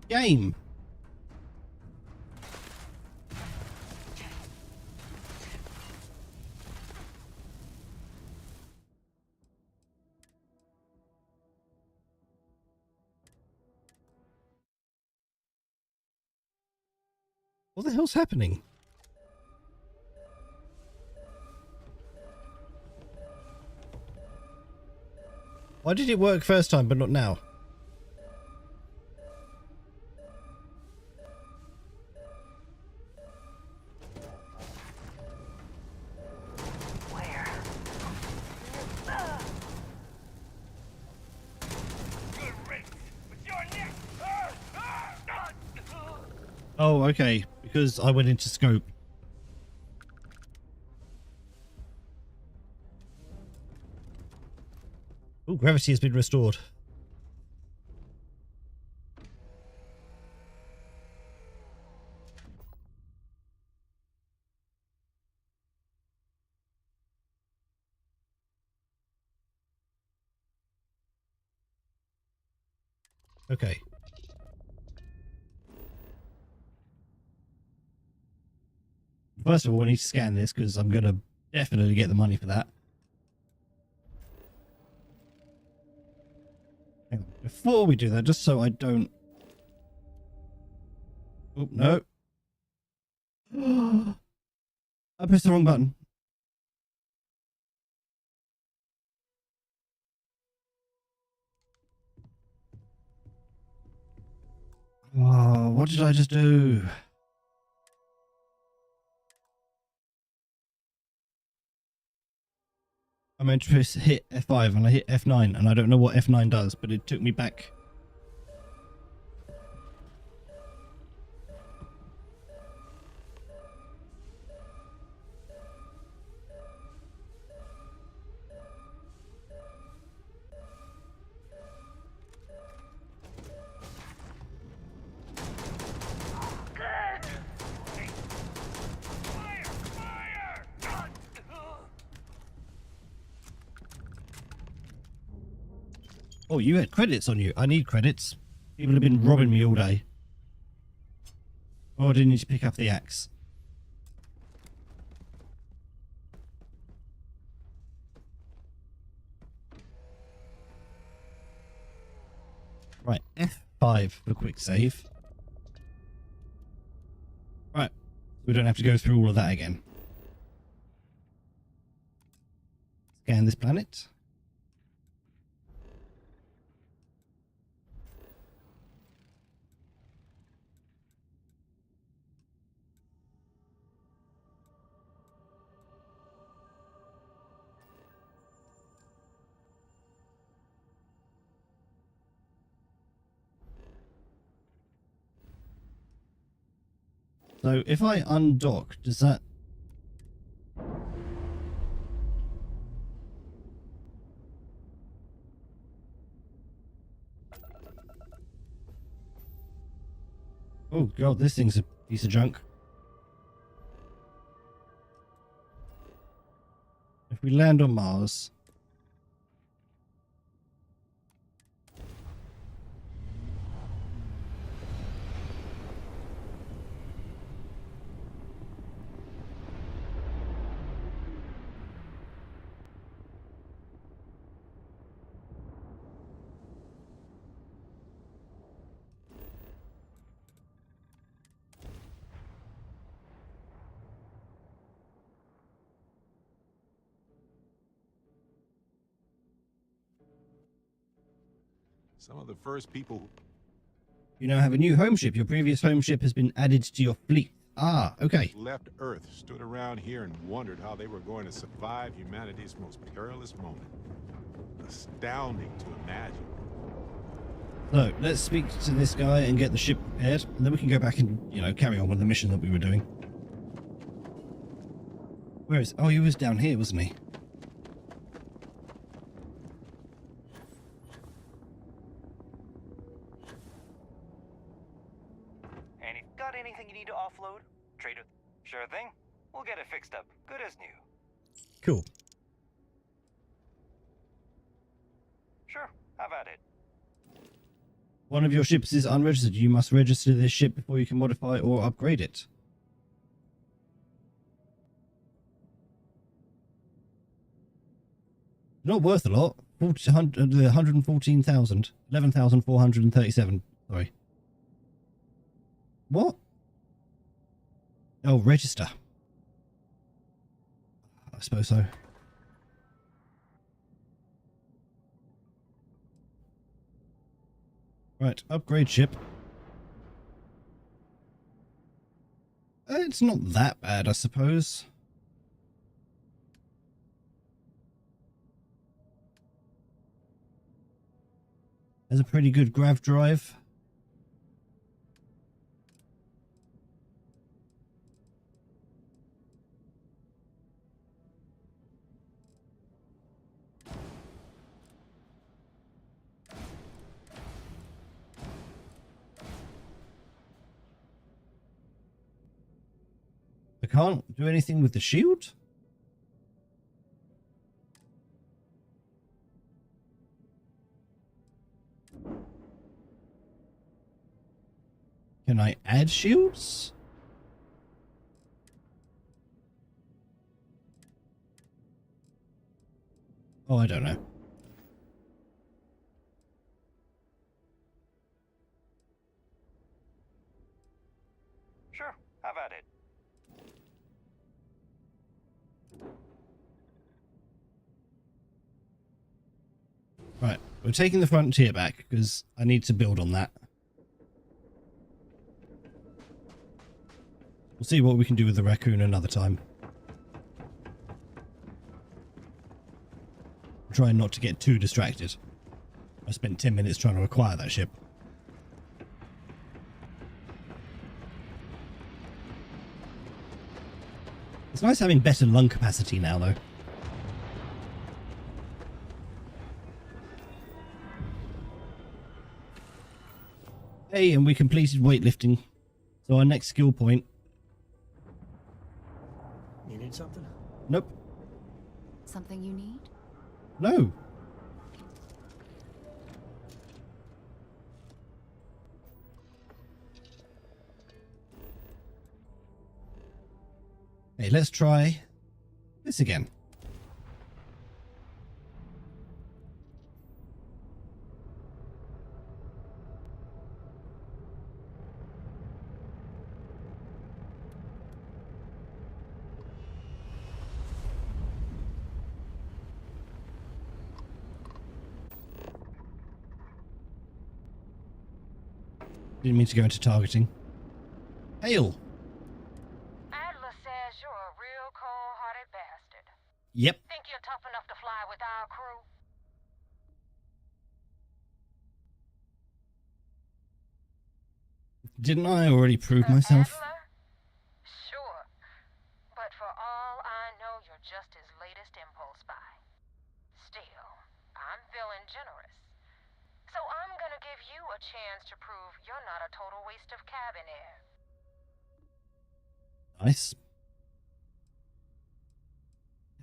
Game. What the hell's happening? Why did it work first time but not now? Oh, okay. Because I went into scope. Oh, gravity has been restored. Okay. First of all, I need to scan this because I'm going to definitely get the money for that. Hang on. Before we do that, just so I don't... Oh, no. I pressed the wrong button. Oh, what did I just do? I meant to hit F5 and I hit F9 and I don't know what F9 does, but it took me back. Oh, you had credits on you. I need credits. People have been robbing me all day. Oh, I didn't need to pick up the axe. Right, F5 for a quick save. Right, we don't have to go through all of that again. Scan this planet. So if I undock, does that... Oh god, this thing's a piece of junk. If we land on Mars... Some of the first people... You now have a new home ship. Your previous home ship has been added to your fleet. Ah, okay. Left Earth, stood around here and wondered how they were going to survive humanity's most perilous moment. Astounding to imagine. So, let's speak to this guy and get the ship prepared, and then we can go back and, you know, carry on with the mission that we were doing. Where is... Oh, he was down here, wasn't he? And if you got anything you need to offload, trade it. Sure thing. We'll get it fixed up. Good as new. Cool. Sure, have at it. One of your ships is unregistered. You must register this ship before you can modify or upgrade it. Not worth a lot. 114,000. 11,437. Sorry. What? Oh, register. I suppose so. Right, upgrade ship. It's not that bad, I suppose. Has a pretty good grav drive. I can't do anything with the shield? Can I add shields? Oh, I don't know. Sure, have at it. Right, we're taking the frontier back because I need to build on that. We'll see what we can do with the raccoon another time. I'm trying not to get too distracted. I spent 10 minutes trying to acquire that ship. It's nice having better lung capacity now, though. Hey, and we completed weightlifting. So our next skill point... You need something? Nope. Something you need? No. Hey, let's try this again. Didn't mean to go into targeting. Hail! Adler says you're a real cold-hearted bastard. Yep. Think you're tough enough to fly with our crew? Didn't I already prove myself? Adler? Sure. But for all I know, you're just his latest impulse buy. Still, I'm feeling generous. So I'm gonna give you a chance to prove you're not a total waste of cabin air. Nice.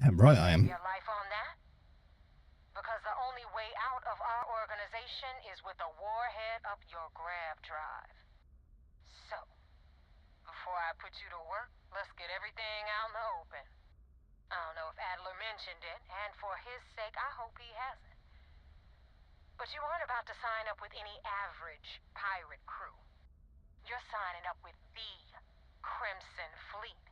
Damn right I am. Your life on that? Because the only way out of our organization is with a warhead up your grav drive. So, before I put you to work, let's get everything out in the open. I don't know if Adler mentioned it, and for his sake, I hope he hasn't. But you aren't about to sign up with any average pirate crew. You're signing up with the Crimson Fleet.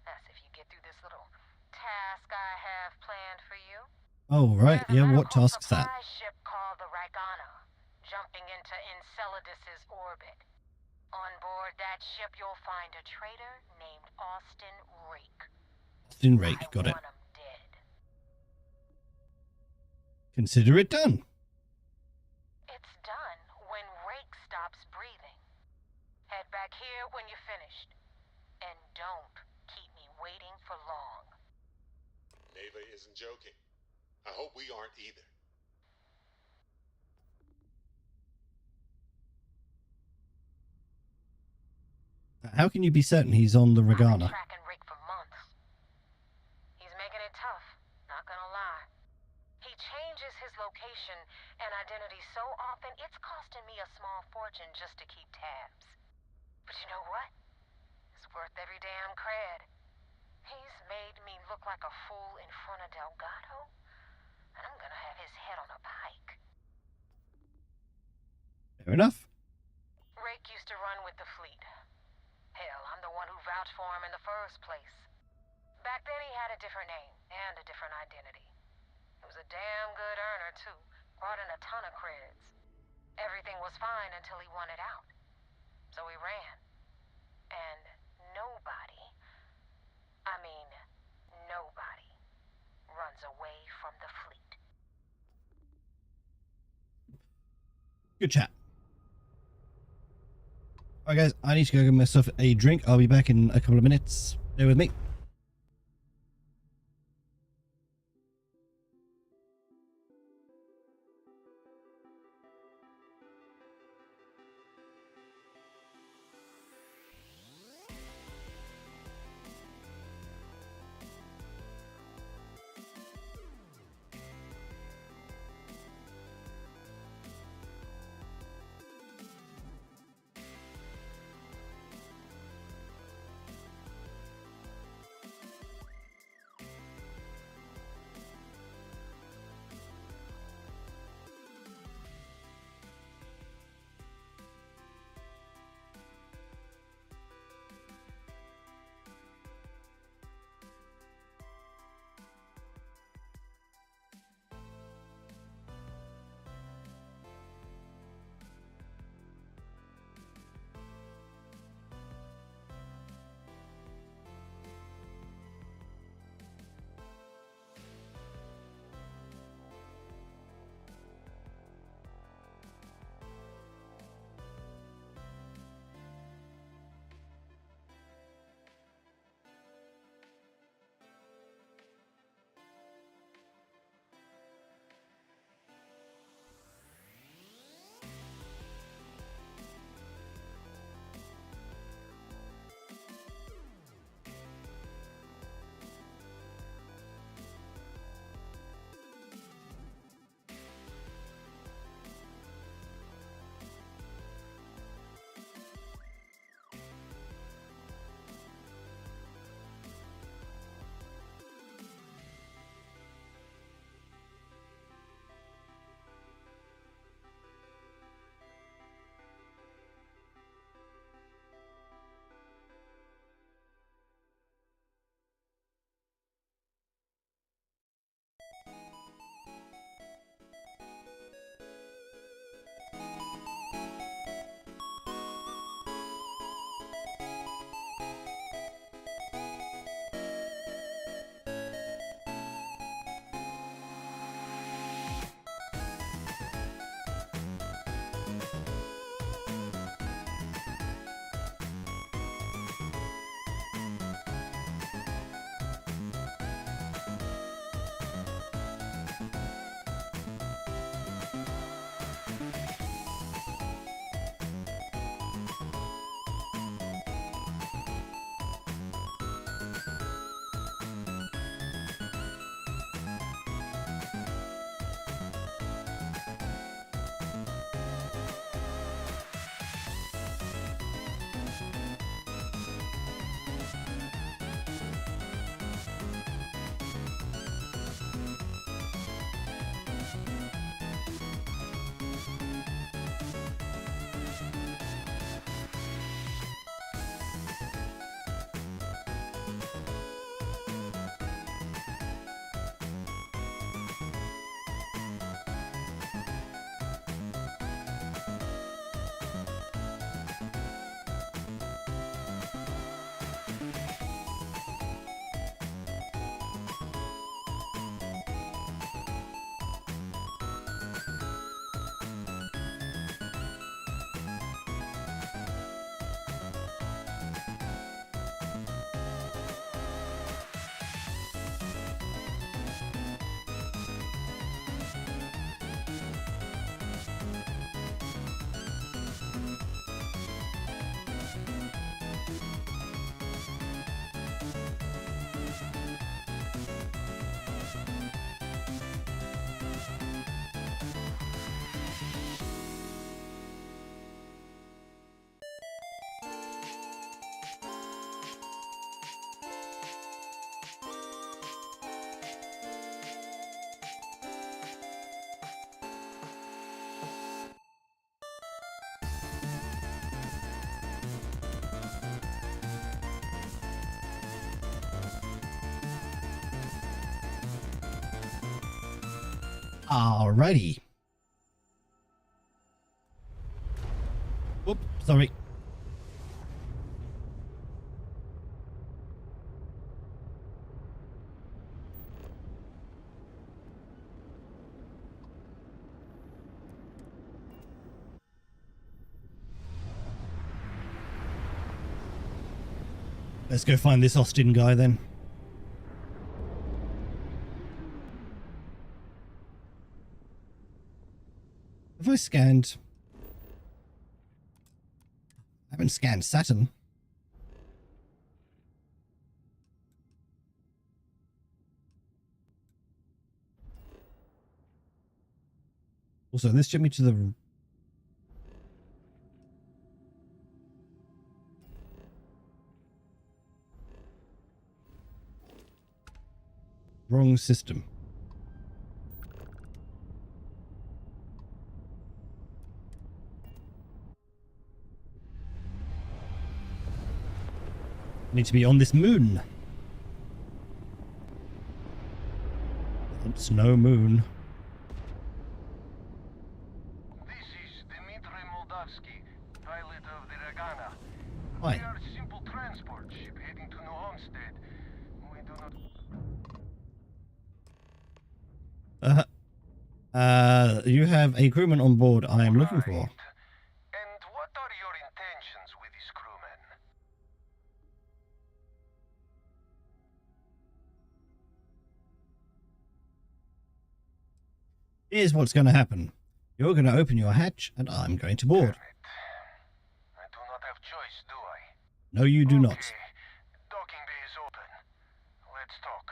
That's if you get through this little task I have planned for you. Oh, right. Yeah, what task's that? There's a ship called the Ragana, jumping into Enceladus's orbit. On board that ship, you'll find a traitor named Austin Rake. Austin Rake, got it. Consider it done. It's done when Rake stops breathing. Head back here when you're finished. And don't keep me waiting for long. Neva isn't joking. I hope we aren't either. How can you be certain he's on the Regana? Tracking Rick for months. He's making it tough, not gonna lie. He changes his location and identity so often, it's costing me a small fortune just to keep tabs. But you know what? It's worth every damn cred. He's made me look like a fool in front of Delgado, and I'm gonna have his head on a pike. Fair enough. Rake used to run with the fleet. Hell, I'm the one who vouched for him in the first place. Back then he had a different name and a different identity. He was a damn good earner, too. Brought in a ton of creds. Everything was fine until he wanted out. So he ran. And nobody, nobody runs away from the fleet. Good chat. Alright guys, I need to go get myself a drink. I'll be back in a couple of minutes. Stay with me. Alrighty. Whoop, sorry. Let's go find this Austin guy then. Have I scanned? I haven't scanned Saturn. Also, this took me to the... wrong system. Need to be on this moon. It's no moon. This is Dmitry Moldavsky, pilot of the Ragana. Hi. We are a simple transport ship heading to New Homestead. We do not... You have a crewman on board I am looking for. And what are your intentions with this crewman? Here's what's going to happen. You're going to open your hatch and I'm going to board. I do not have choice, do I? No, you do not. Docking bay is open. Let's talk.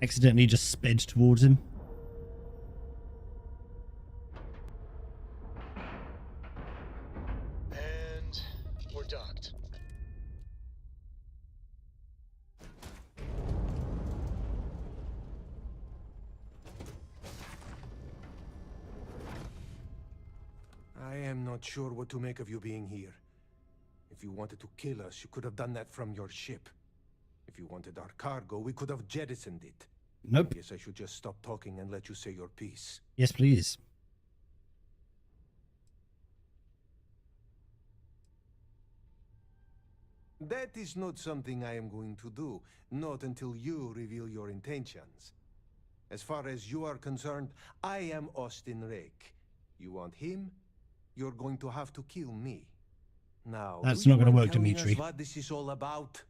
Accidentally just sped towards him. And we're docked. I am not sure what to make of you being here. If you wanted to kill us, you could have done that from your ship. If you wanted our cargo, we could have jettisoned it. Nope. I guess I should just stop talking and let you say your piece. Yes, please. That is not something I am going to do, not until you reveal your intentions. As far as you are concerned, I am Austin Rake. You want him? You're going to have to kill me. Now, that's not going to work, Dimitri. What this is all about?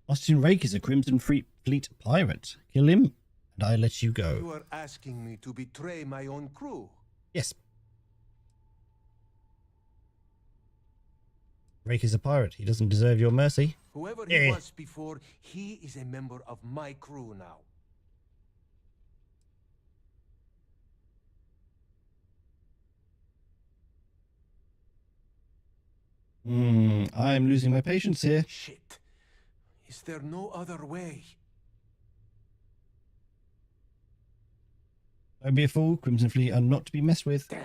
Austin Rake is a Crimson Fleet pirate. Kill him, and I let you go. You are asking me to betray my own crew? Yes. Rake is a pirate. He doesn't deserve your mercy. Whoever he was before, he is a member of my crew now. I'm losing my patience here. Shit. Is there no other way? Don't be a fool. Crimson Fleet are not to be messed with. Damn.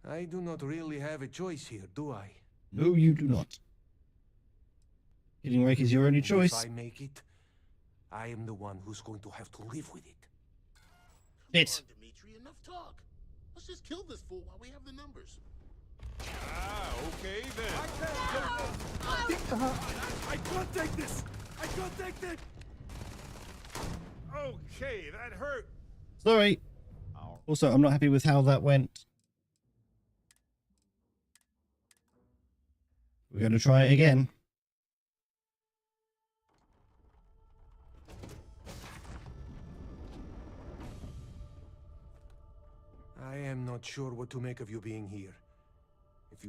I do not really have a choice here, do I? No, you do not. Killing Rake is your only choice. If I make it, I am the one who's going to have to live with it. It. Dimitri, enough talk. Let's just kill this fool while we have the numbers. Okay then. I can't take this! I can't take this! Okay, that hurt. Sorry. Also, I'm not happy with how that went. We're going to try it again. I am not sure what to make of you being here. If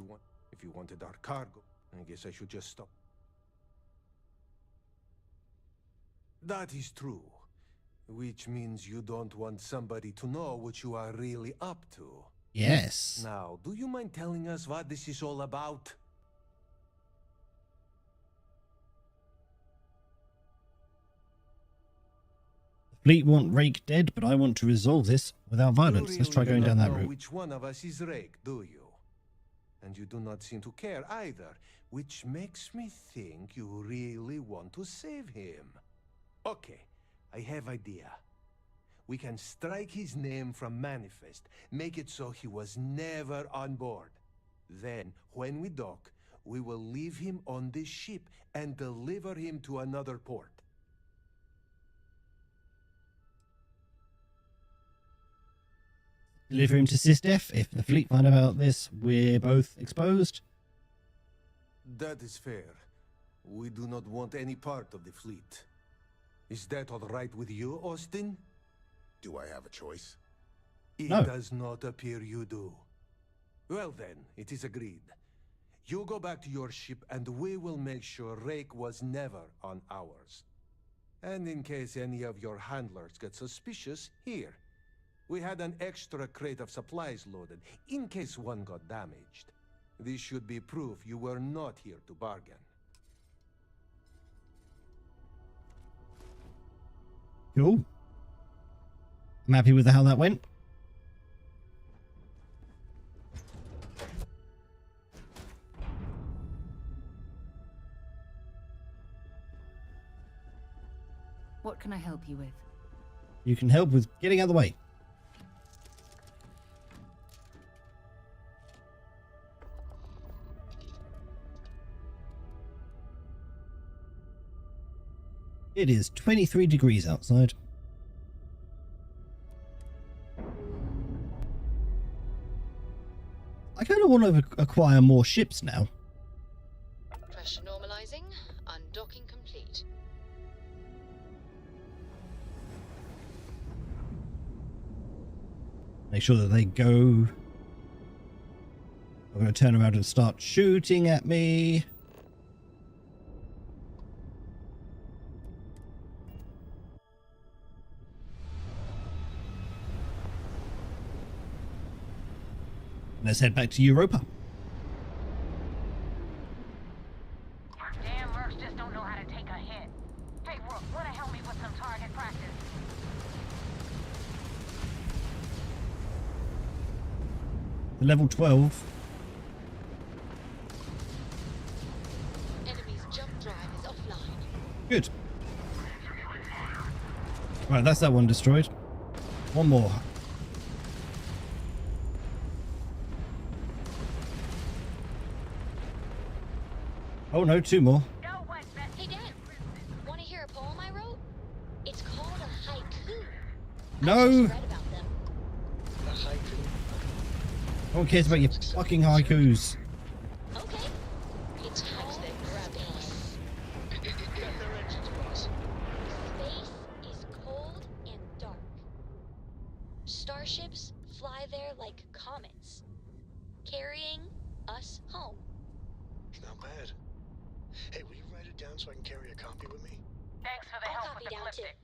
you wanted our cargo, I guess I should just stop. That is true. Which means you don't want somebody to know what you are really up to. Yes. Now, do you mind telling us what this is all about? The Fleet want Rake dead, but I want to resolve this without violence. Let's try going down that route. Which one of us is Rake, do you? And you do not seem to care either, which makes me think you really want to save him. Okay, I have idea. We can strike his name from Manifest, make it so he was never on board. Then, when we dock, we will leave him on this ship and deliver him to another port. Deliver him to SysDef. If the fleet find out about this, we're both exposed. That is fair. We do not want any part of the fleet. Is that all right with you, Austin? Do I have a choice? It No. does not appear you do. Well then, it is agreed. You go back to your ship and we will make sure Rake was never on ours. And in case any of your handlers get suspicious, here. We had an extra crate of supplies loaded, in case one got damaged. This should be proof you were not here to bargain. Cool. I'm happy with how that went. What can I help you with? You can help with getting out of the way. It is 23 degrees outside. I kind of want to acquire more ships now. Pressure normalizing. Undocking complete. Make sure that they go. I'm going to turn around and start shooting at me. Let's head back to Europa. Damn mercs just don't know how to take a hit. Hey, Rook, wanna help me with some target practice? Level 12. Enemy's jump drive is offline. Good. Right, that's that one destroyed. One more. Oh no, two more. Hey Dad, wanna hear a poem I wrote? It's called a haiku. No! I just read about them. A haiku? No one cares about your fucking haikus. Okay. It's called Space. Get their engines, boss. Space is cold and dark. Starships fly there like comets, carrying us home. Not bad. Hey, will you write it down so I can carry a copy with me? Thanks for the I'll help with copy the down too. cliptic.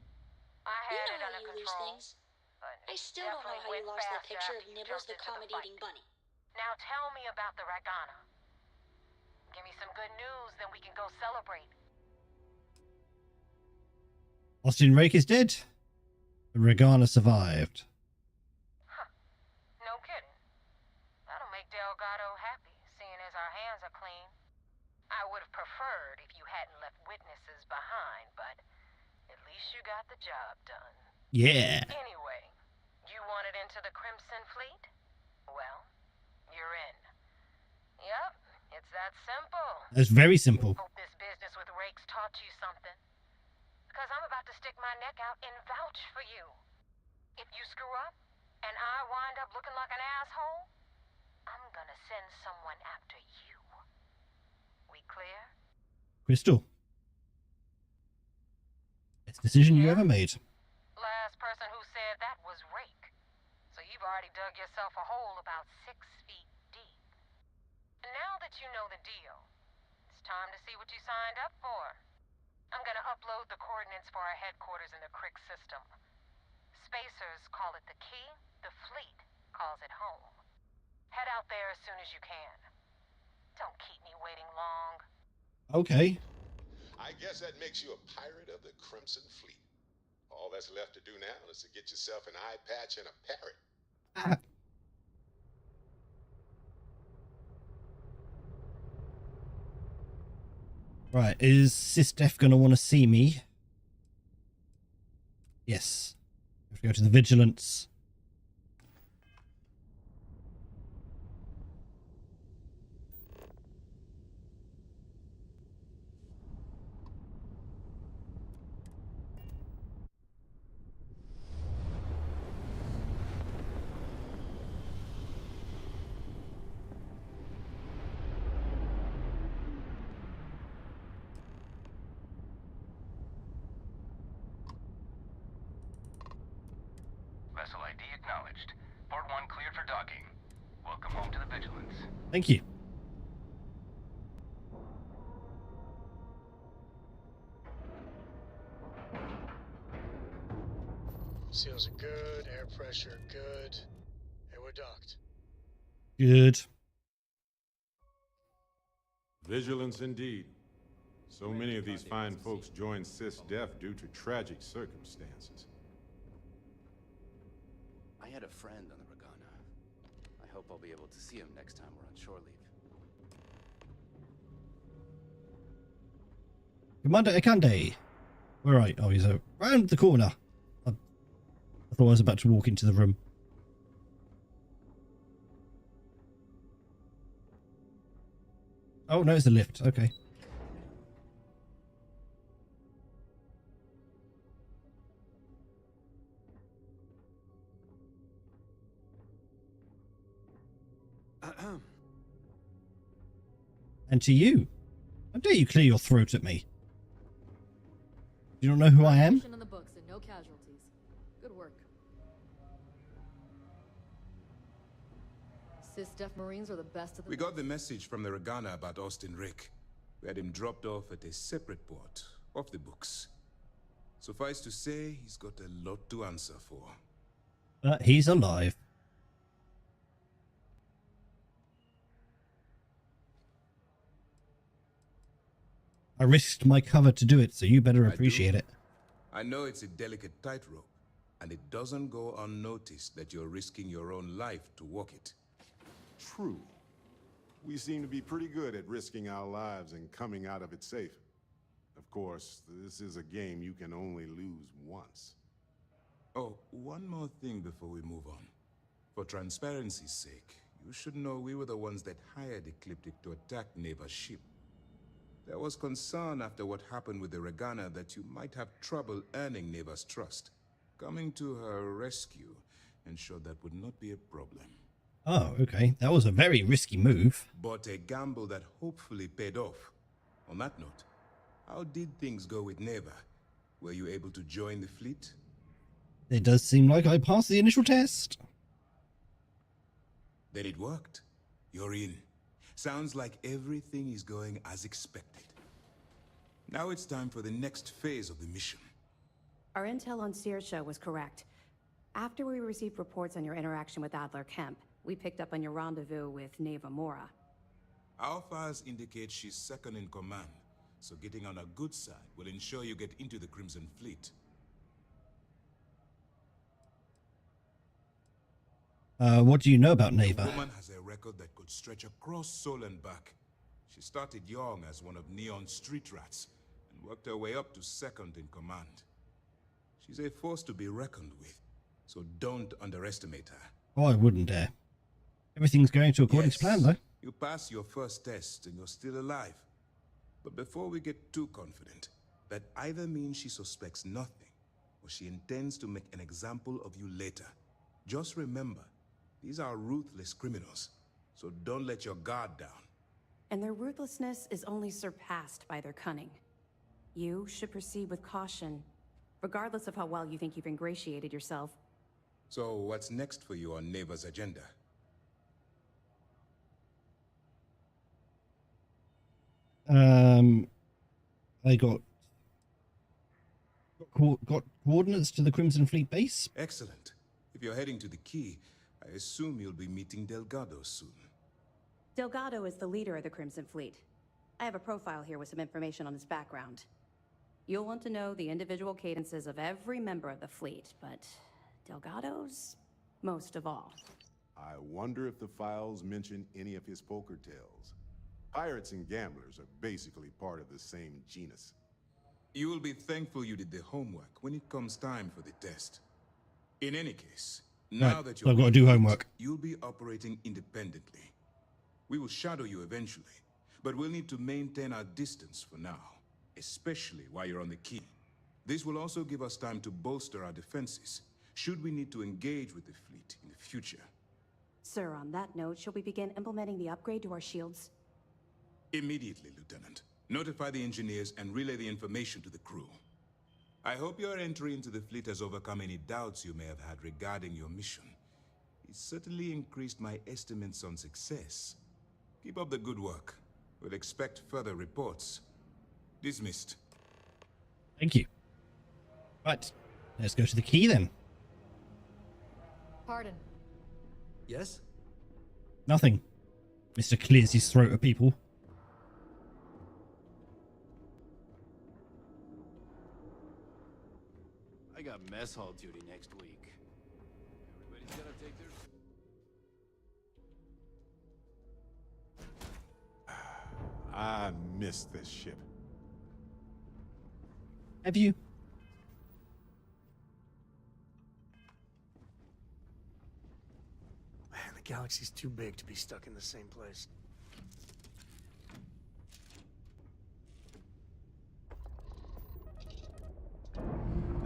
I You had know it how under you lose control. things. But I still don't know how you lost that picture of Nibbles the comet-eating bunny. Now tell me about the Ragana. Give me some good news, then we can go celebrate. Austin Rake is dead. Regana survived. No kidding. That'll make Delgado happy, seeing as our hands are clean. I would have preferred if you hadn't left witnesses behind, but at least you got the job done. Yeah. Anyway, you wanted into the Crimson Fleet? Well, you're in. Yep, it's that simple. That's very simple. Hope this business with Rake's taught you something. Because I'm about to stick my neck out and vouch for you. If you screw up, and I wind up looking like an asshole, I'm gonna send someone after you. We clear? Crystal. Best decision you ever made. Last person who said that was Rake. So you've already dug yourself a hole about 6 feet deep. And now that you know the deal, it's time to see what you signed up for. I'm gonna upload the coordinates for our headquarters in the Crick system. Spacers call it the key, the fleet calls it home. Head out there as soon as you can. Don't keep me waiting long. Okay. I guess that makes you a pirate of the Crimson Fleet. All that's left to do now is to get yourself an eye patch and a parrot. Right, is Sysdef going to want to see me? Yes. I have to go to the Vigilance. Vessel ID acknowledged. Port 1 cleared for docking. Welcome home to the Vigilance. Thank you. Seals are good, air pressure good, and we're docked. Good. Vigilance indeed. So many of these fine folks joined Sysdef due to tragic circumstances. I had a friend on the Regana. I hope I'll be able to see him next time we're on shore leave. Commander Ekande. Where are you? Oh, he's around the corner. I thought I was about to walk into the room. Oh, no, it's a lift. Okay. And to you. How dare you clear your throat at me? Do you not know who I am? In the books and no casualties. Good work. Sysdef Marines are the best of the We got the message from the Regana about Austin Rick. We had him dropped off at a separate port, off the books. Suffice to say, he's got a lot to answer for. He's alive. I risked my cover to do it, so you better appreciate it. I know it's a delicate tightrope, and it doesn't go unnoticed that you're risking your own life to walk it. True. We seem to be pretty good at risking our lives and coming out of it safe. Of course, this is a game you can only lose once. Oh, one more thing before we move on. For transparency's sake, you should know we were the ones that hired Ecliptic to attack Neva's ship. There was concern after what happened with the Regana that you might have trouble earning Neva's trust. Coming to her rescue ensured that would not be a problem. Oh, okay. That was a very risky move. But a gamble that hopefully paid off. On that note, how did things go with Neva? Were you able to join the fleet? It does seem like I passed the initial test. Then it worked. You're in. Sounds like everything is going as expected. Now it's time for the next phase of the mission. Our intel on Saoirse was correct. After we received reports on your interaction with Adler Kemp, we picked up on your rendezvous with Neva Mora. Our files indicate she's second in command, so getting on a good side will ensure you get into the Crimson Fleet. What do you know about Neva? The woman has a record that could stretch across Sol and back. She started young as one of Neon's street rats, and worked her way up to second in command. She's a force to be reckoned with, so don't underestimate her. Oh, I wouldn't dare. Everything's going to according to plan, though. You pass your first test and you're still alive. But before we get too confident, that either means she suspects nothing, or she intends to make an example of you later. Just remember, these are ruthless criminals, so don't let your guard down. And their ruthlessness is only surpassed by their cunning. You should proceed with caution, regardless of how well you think you've ingratiated yourself. So what's next for you on Neva's agenda? I got coordinates to the Crimson Fleet base. Excellent. If you're heading to the Key, I assume you'll be meeting Delgado soon. Delgado is the leader of the Crimson Fleet. I have a profile here with some information on his background. You'll want to know the individual cadences of every member of the fleet, but Delgado's most of all. I wonder if the files mention any of his poker tales. Pirates and gamblers are basically part of the same genus. You will be thankful you did the homework when it comes time for the test. In any case, now Right, that so I've got to do homework. You'll be operating independently. We will shadow you eventually, but we'll need to maintain our distance for now, especially while you're on the key. This will also give us time to bolster our defenses, should we need to engage with the fleet in the future. Sir, on that note, shall we begin implementing the upgrade to our shields? Immediately, Lieutenant. Notify the engineers and relay the information to the crew. I hope your entry into the fleet has overcome any doubts you may have had regarding your mission. It certainly increased my estimates on success. Keep up the good work. We'll expect further reports. Dismissed. Thank you. Right, let's go to the key then. Pardon. Yes? Nothing. Mr. clears his throat at people. I got mess hall duty next week. Everybody's gotta take their... I miss this ship. Have you? Man, the galaxy's too big to be stuck in the same place.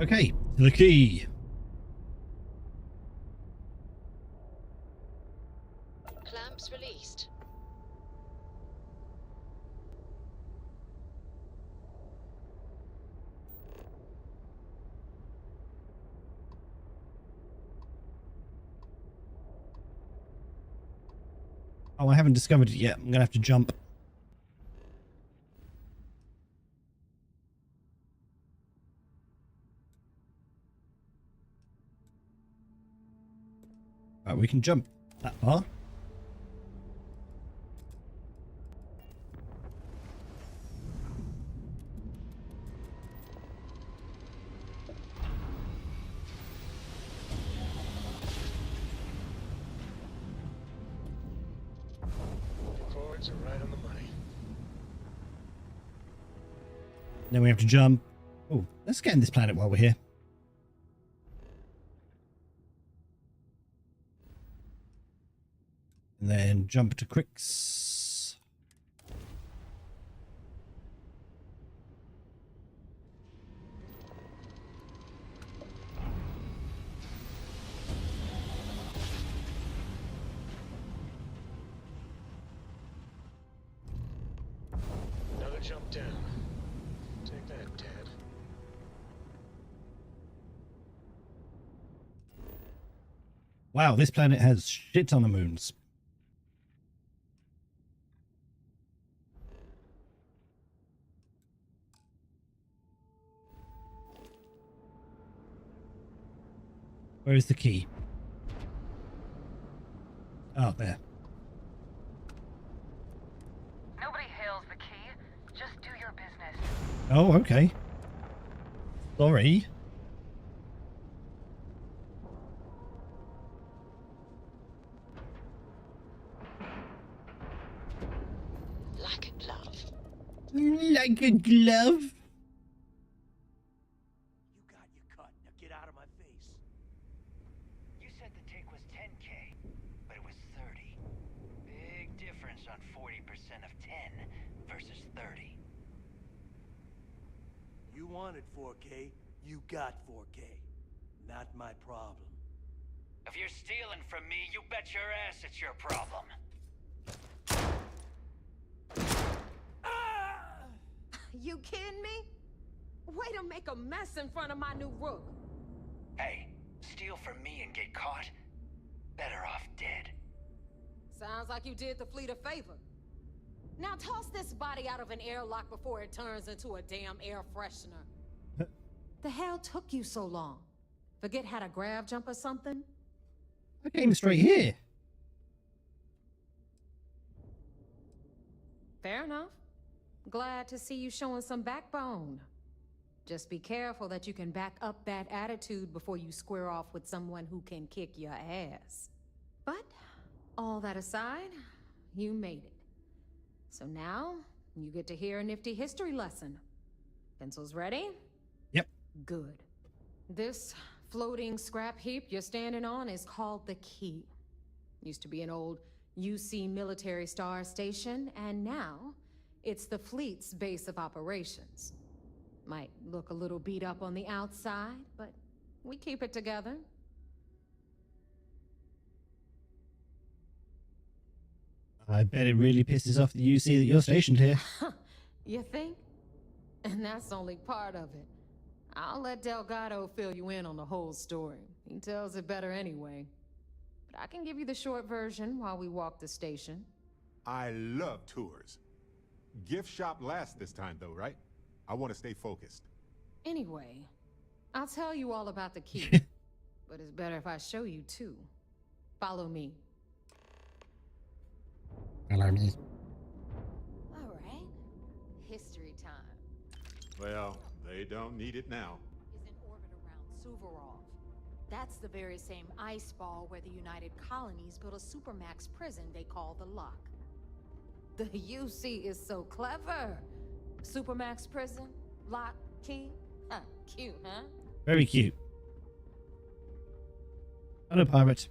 Okay, to the key. Clamps released. Oh, I haven't discovered it yet. I'm gonna have to jump. Right, we can jump that far. The chords are right on the money. Then we have to jump. Oh, let's scan this planet while we're here. And then jump to Crix. Another jump down. Take that, Dad. Wow, this planet has shit ton of moons. Where is the key? Oh, there. Nobody hails the key. Just do your business. Oh, okay. Sorry. Like a glove. Like a glove? Get out of my face. You said the take was 10K, but it was 30. Big difference on 40% of 10 versus 30. You wanted 4K, you got 4K. Not my problem. If you're stealing from me, you bet your ass it's your problem. You kidding me? Way to make a mess in front of my new rook. Hey, steal from me and get caught? Better off dead. Sounds like you did the fleet a favor. Now toss this body out of an airlock before it turns into a damn air freshener. The hell took you so long? Forget how to grav jump or something? I came straight here. Fair enough. Glad to see you showing some backbone. Just be careful that you can back up that attitude before you square off with someone who can kick your ass. But, all that aside, you made it. So now, you get to hear a nifty history lesson. Pencils ready? Yep. Good. This floating scrap heap you're standing on is called the Key. Used to be an old UC military star station, and now it's the fleet's base of operations. Might look a little beat up on the outside, but we keep it together. I bet it really pisses off the UC that you're stationed here. You think? And that's only part of it. I'll let Delgado fill you in on the whole story. He tells it better anyway. But I can give you the short version while we walk the station. I love tours. Gift shop last this time though, right? I want to stay focused. Anyway, I'll tell you all about the Key. But it's better if I show you too. Follow me. Follow me. All right. History time. Well, they don't need it now. Is in orbit around Suvorov. That's the very same ice ball where the United Colonies built a supermax prison they call the Lock. The UC is so clever. Supermax prison, lock, key. Cute, huh? Very cute. Hello, pirate.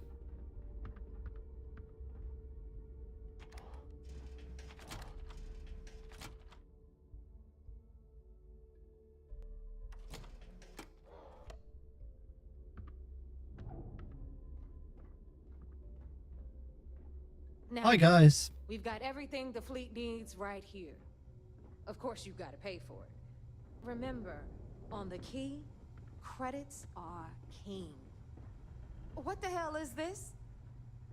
Now, Hi, guys. We've got everything the fleet needs right here. Of course, you've got to pay for it. Remember, on the Key, credits are king. What the hell is this?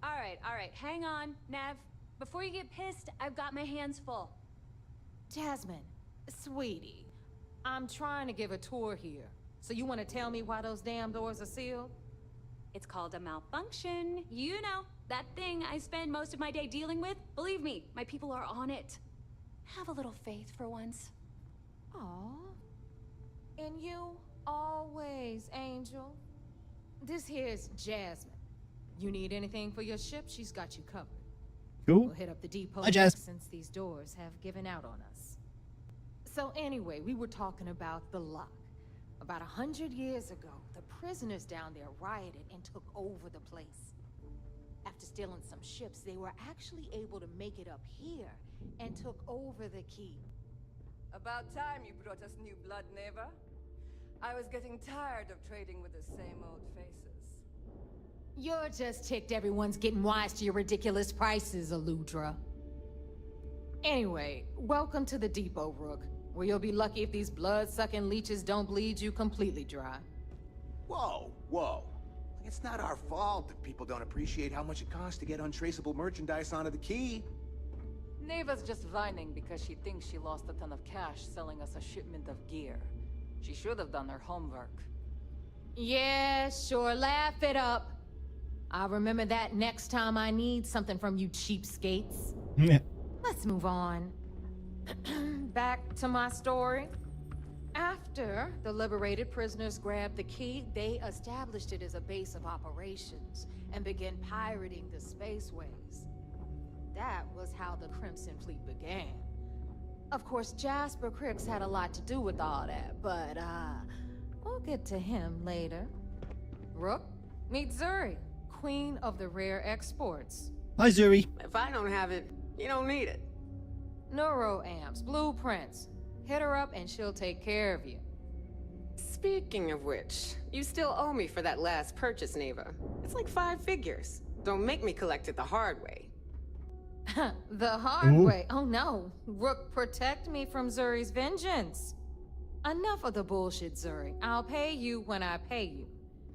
All right, hang on, Nev. Before you get pissed, I've got my hands full. Jasmine, sweetie, I'm trying to give a tour here. So you want to tell me why those damn doors are sealed? It's called a malfunction. You know, that thing I spend most of my day dealing with. Believe me, my people are on it. Have a little faith for once. Aw. And you always, Angel. This here's Jasmine. You need anything for your ship, she's got you covered. Cool. We'll hit up the depot Hi, Jazz. since these doors have given out on us. So anyway, we were talking about the Lock. About 100 years ago, the prisoners down there rioted and took over the place. After stealing some ships, they were actually able to make it up here and took over the Key. About time you brought us new blood, Neva. I was getting tired of trading with the same old faces. You're just ticked everyone's getting wise to your ridiculous prices, Aludra. Anyway, welcome to the depot, Rook, where you'll be lucky if these blood-sucking leeches don't bleed you completely dry. Whoa, whoa. It's not our fault that people don't appreciate how much it costs to get untraceable merchandise onto the Key. Neva's just whining because she thinks she lost a ton of cash selling us a shipment of gear. She should have done her homework. Yeah, sure, laugh it up. I'll remember that next time I need something from you cheapskates. Yeah. Let's move on. Back to my story. After the liberated prisoners grabbed the Key, they established it as a base of operations and began pirating the spaceways. That was how the Crimson Fleet began. Of course, Jasper Cricks had a lot to do with all that, but we'll get to him later. Rook, meet Zuri, Queen of the Rare Exports. Hi, Zuri. If I don't have it, you don't need it. Neuroamps, blueprints. Hit her up and she'll take care of you. Speaking of which, you still owe me for that last purchase, Neva. It's like 5 figures. Don't make me collect it the hard way. The hard way? Oh no. Rook, protect me from Zuri's vengeance. Enough of the bullshit, Zuri. I'll pay you when I pay you.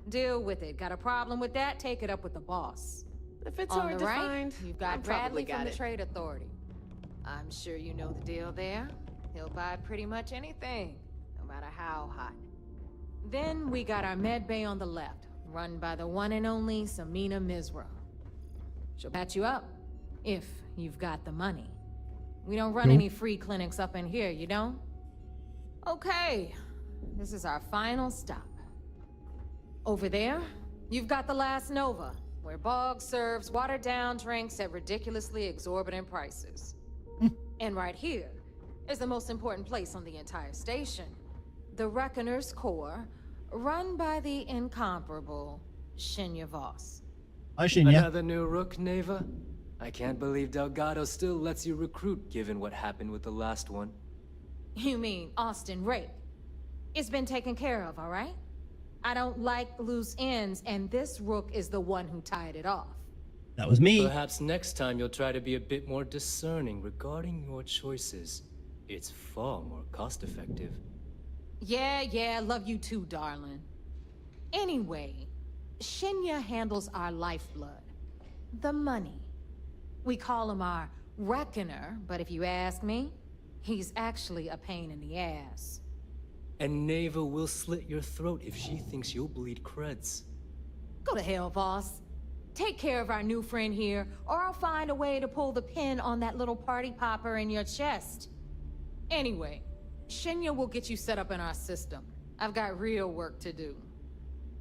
Deal with it. Got a problem with that? Take it up with the boss. If it's On hard the to right, find, you've got I probably Bradley from got the it. Trade Authority. I'm sure you know the deal there. He'll buy pretty much anything, no matter how hot. Then we got our med bay on the left, run by the one and only Samina Mizra. She'll patch you up, if you've got the money. We don't run any free clinics up in here, you don't? Okay, this is our final stop. Over there, you've got the Last Nova, where Bog serves watered-down drinks at ridiculously exorbitant prices. And right here is the most important place on the entire station. The Reckoner's Core, run by the incomparable Shinya Voss. Hi, Shinya. Another new rook, Neva? I can't believe Delgado still lets you recruit, given what happened with the last one. You mean Austin Rake? It's been taken care of, all right? I don't like loose ends, and this rook is the one who tied it off. That was me. Perhaps next time you'll try to be a bit more discerning regarding your choices. It's far more cost-effective. Yeah, love you too, darling. Anyway, Shinya handles our lifeblood. The money. We call him our Reckoner, but if you ask me, he's actually a pain in the ass. And Neva will slit your throat if she thinks you'll bleed creds. Go to hell, boss. Take care of our new friend here, or I'll find a way to pull the pin on that little party popper in your chest. Anyway, Shinya will get you set up in our system. I've got real work to do.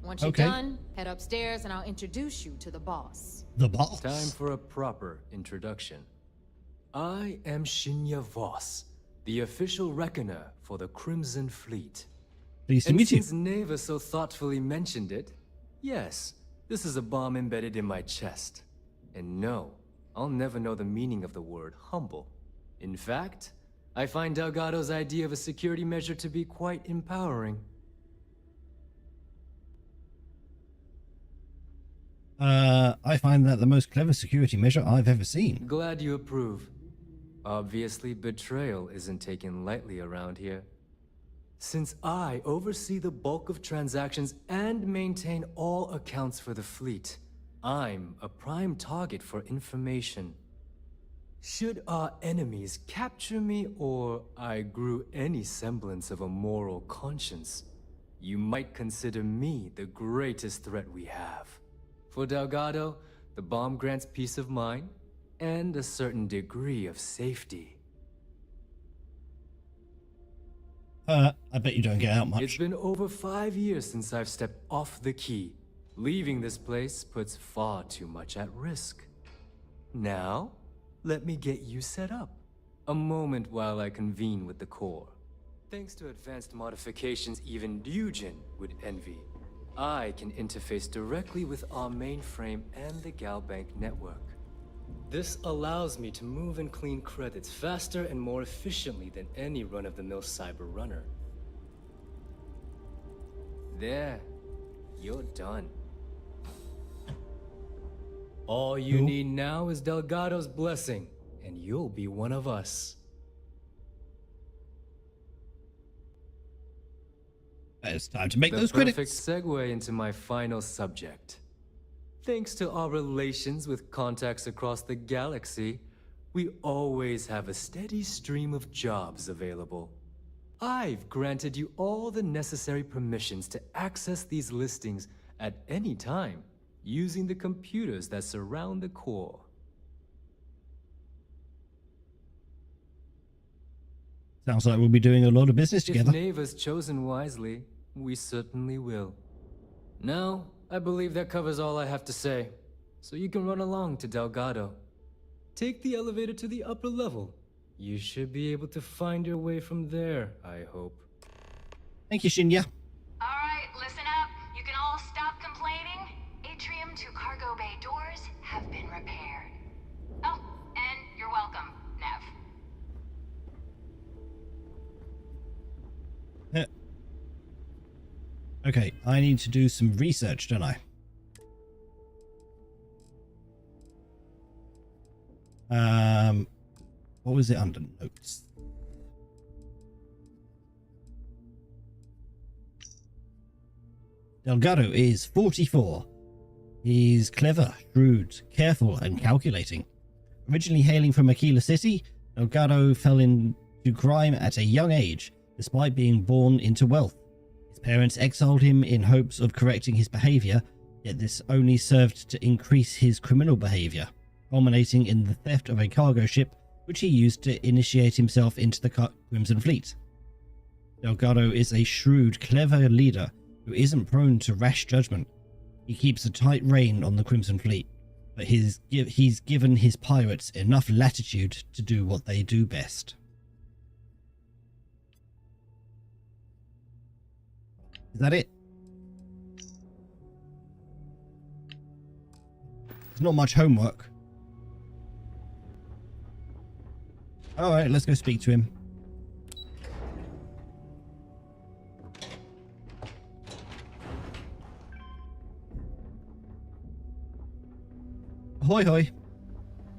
Once you're done, head upstairs and I'll introduce you to the boss. The boss? Time for a proper introduction. I am Shinya Voss, the official reckoner for the Crimson Fleet. Pleased to meet you. Since Neva so thoughtfully mentioned it, yes, this is a bomb embedded in my chest. And no, I'll never know the meaning of the word humble. In fact, I find Delgado's idea of a security measure to be quite empowering. I find that the most clever security measure I've ever seen. Glad you approve. Obviously, betrayal isn't taken lightly around here. Since I oversee the bulk of transactions and maintain all accounts for the fleet, I'm a prime target for information. Should our enemies capture me, or I grew any semblance of a moral conscience, you might consider me the greatest threat we have. For Delgado, the bomb grants peace of mind and a certain degree of safety. I bet you don't get out much. It's been over 5 years since I've stepped off the key. Leaving this place puts far too much at risk. Now, let me get you set up. A moment while I convene with the core. Thanks to advanced modifications even Ryujin would envy, I can interface directly with our mainframe and the Galbank network. This allows me to move and clean credits faster and more efficiently than any run-of-the-mill cyber runner. There, you're done. All you need now is Delgado's blessing, and you'll be one of us. It's time to make those credits. The perfect segue into my final subject. Thanks to our relations with contacts across the galaxy, we always have a steady stream of jobs available. I've granted you all the necessary permissions to access these listings at any time, using the computers that surround the core. Sounds like we'll be doing a lot of business together. If Neva's chosen wisely, we certainly will. Now, I believe that covers all I have to say, so you can run along to Delgado. Take the elevator to the upper level. You should be able to find your way from there, I hope. Thank you, Shinya. Alright, listen up. You can all stop complaining. Atrium to cargo bay doors have been repaired. Oh, and you're welcome, Nev. Okay, I need to do some research, don't I? What was it under notes? Delgado is 44. He's clever, shrewd, careful, and calculating. Originally hailing from Aquila City, Delgado fell into crime at a young age, despite being born into wealth. His parents exiled him in hopes of correcting his behavior, yet this only served to increase his criminal behavior, culminating in the theft of a cargo ship which he used to initiate himself into the Crimson Fleet. Delgado is a shrewd, clever leader who isn't prone to rash judgment. He keeps a tight rein on the Crimson Fleet, but he's given his pirates enough latitude to do what they do best. Is that it? There's not much homework. Alright, let's go speak to him. Ahoy hoy.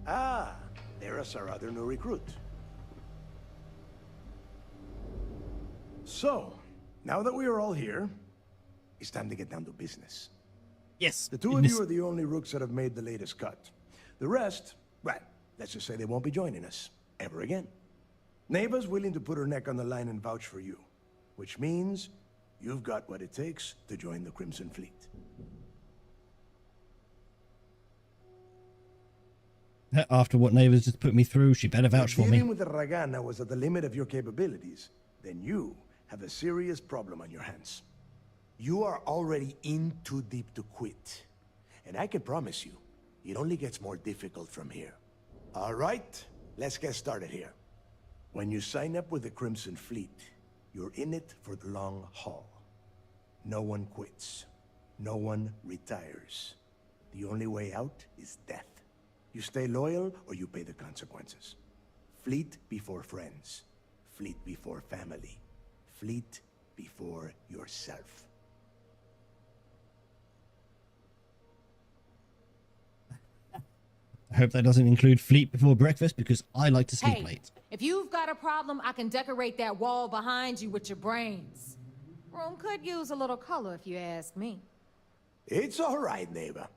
Ah, there's our other new recruit. So, now that we are all here, it's time to get down to business. Yes. The two of you are the only rooks that have made the latest cut. The rest, well, let's just say they won't be joining us ever again. Neva's willing to put her neck on the line and vouch for you, which means you've got what it takes to join the Crimson Fleet. After what Neva's just put me through, she better vouch for me. Dealing with the Ragana was at the limit of your capabilities, then you have a serious problem on your hands. You are already in too deep to quit. And I can promise you, it only gets more difficult from here. All right, let's get started here. When you sign up with the Crimson Fleet, you're in it for the long haul. No one quits. No one retires. The only way out is death. You stay loyal or you pay the consequences. Fleet before friends. Fleet before family. Fleet before yourself. I hope that doesn't include fleet before breakfast, because I like to sleep late. If you've got a problem, I can decorate that wall behind you with your brains. Room could use a little color if you ask me. It's all right, neighbor.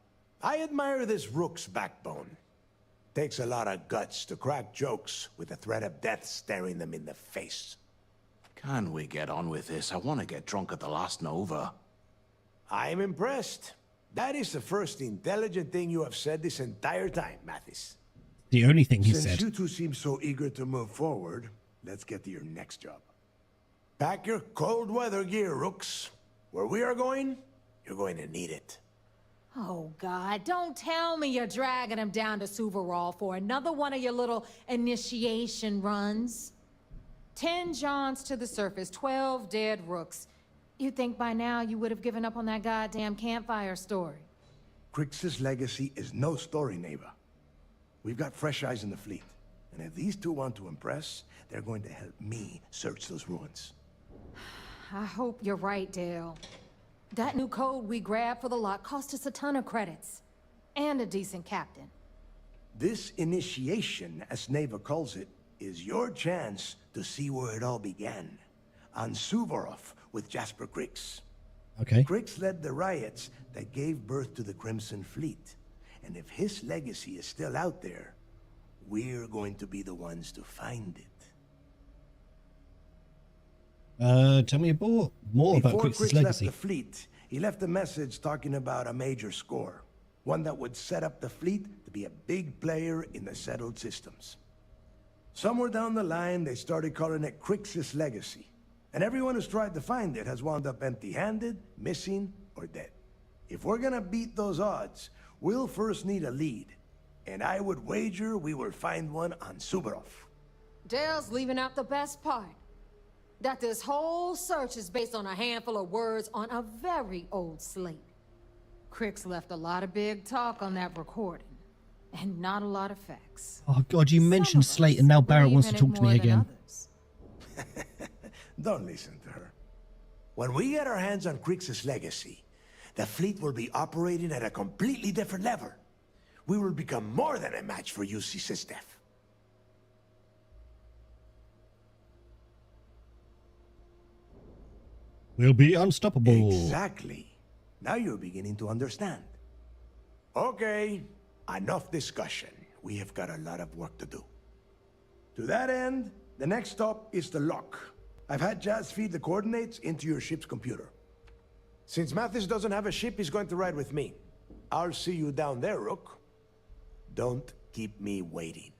I admire this rook's backbone. Takes a lot of guts to crack jokes with the threat of death staring them in the face. Can we get on with this? I want to get drunk at the last Nova. I'm impressed. That is the first intelligent thing you have said this entire time, Mathis. The only thing he said. Since you two seem so eager to move forward, let's get to your next job. Pack your cold weather gear, rooks. Where we are going, you're going to need it. Oh, God, don't tell me you're dragging him down to Suvarol for another one of your little initiation runs. 10 Johns to the surface, 12 dead rooks. You'd think by now you would have given up on that goddamn campfire story. Crix's legacy is no story, neighbor. We've got fresh eyes in the fleet. And if these two want to impress, they're going to help me search those ruins. I hope you're right, Dale. That new code we grabbed for the lot cost us a ton of credits. And a decent captain. This initiation, as Neva calls it, is your chance to see where it all began. On Suvorov with Jasper Crix. Okay. Crix led the riots that gave birth to the Crimson Fleet. And if his legacy is still out there, we're going to be the ones to find it. Tell me more about Crix's legacy. Left the fleet, he left a message talking about a major score. One that would set up the fleet to be a big player in the settled systems. Somewhere down the line, they started calling it Crix's legacy. And everyone who's tried to find it has wound up empty-handed, missing, or dead. If we're gonna beat those odds, we'll first need a lead. And I would wager we will find one on Suvorov. Dale's leaving out the best part. That this whole search is based on a handful of words on a very old slate. Crix left a lot of big talk on that recording. And not a lot of facts. Oh god, you mentioned Slate and now Barrett wants to talk to me again. Don't listen to her. When we get our hands on Crix's legacy, the fleet will be operating at a completely different level. We will become more than a match for UC Sistef. We'll be unstoppable. Exactly. Now you're beginning to understand. Okay, enough discussion. We have got a lot of work to do. To that end, the next stop is the lock. I've had Jazz feed the coordinates into your ship's computer. Since Mathis doesn't have a ship, he's going to ride with me. I'll see you down there, Rook. Don't keep me waiting.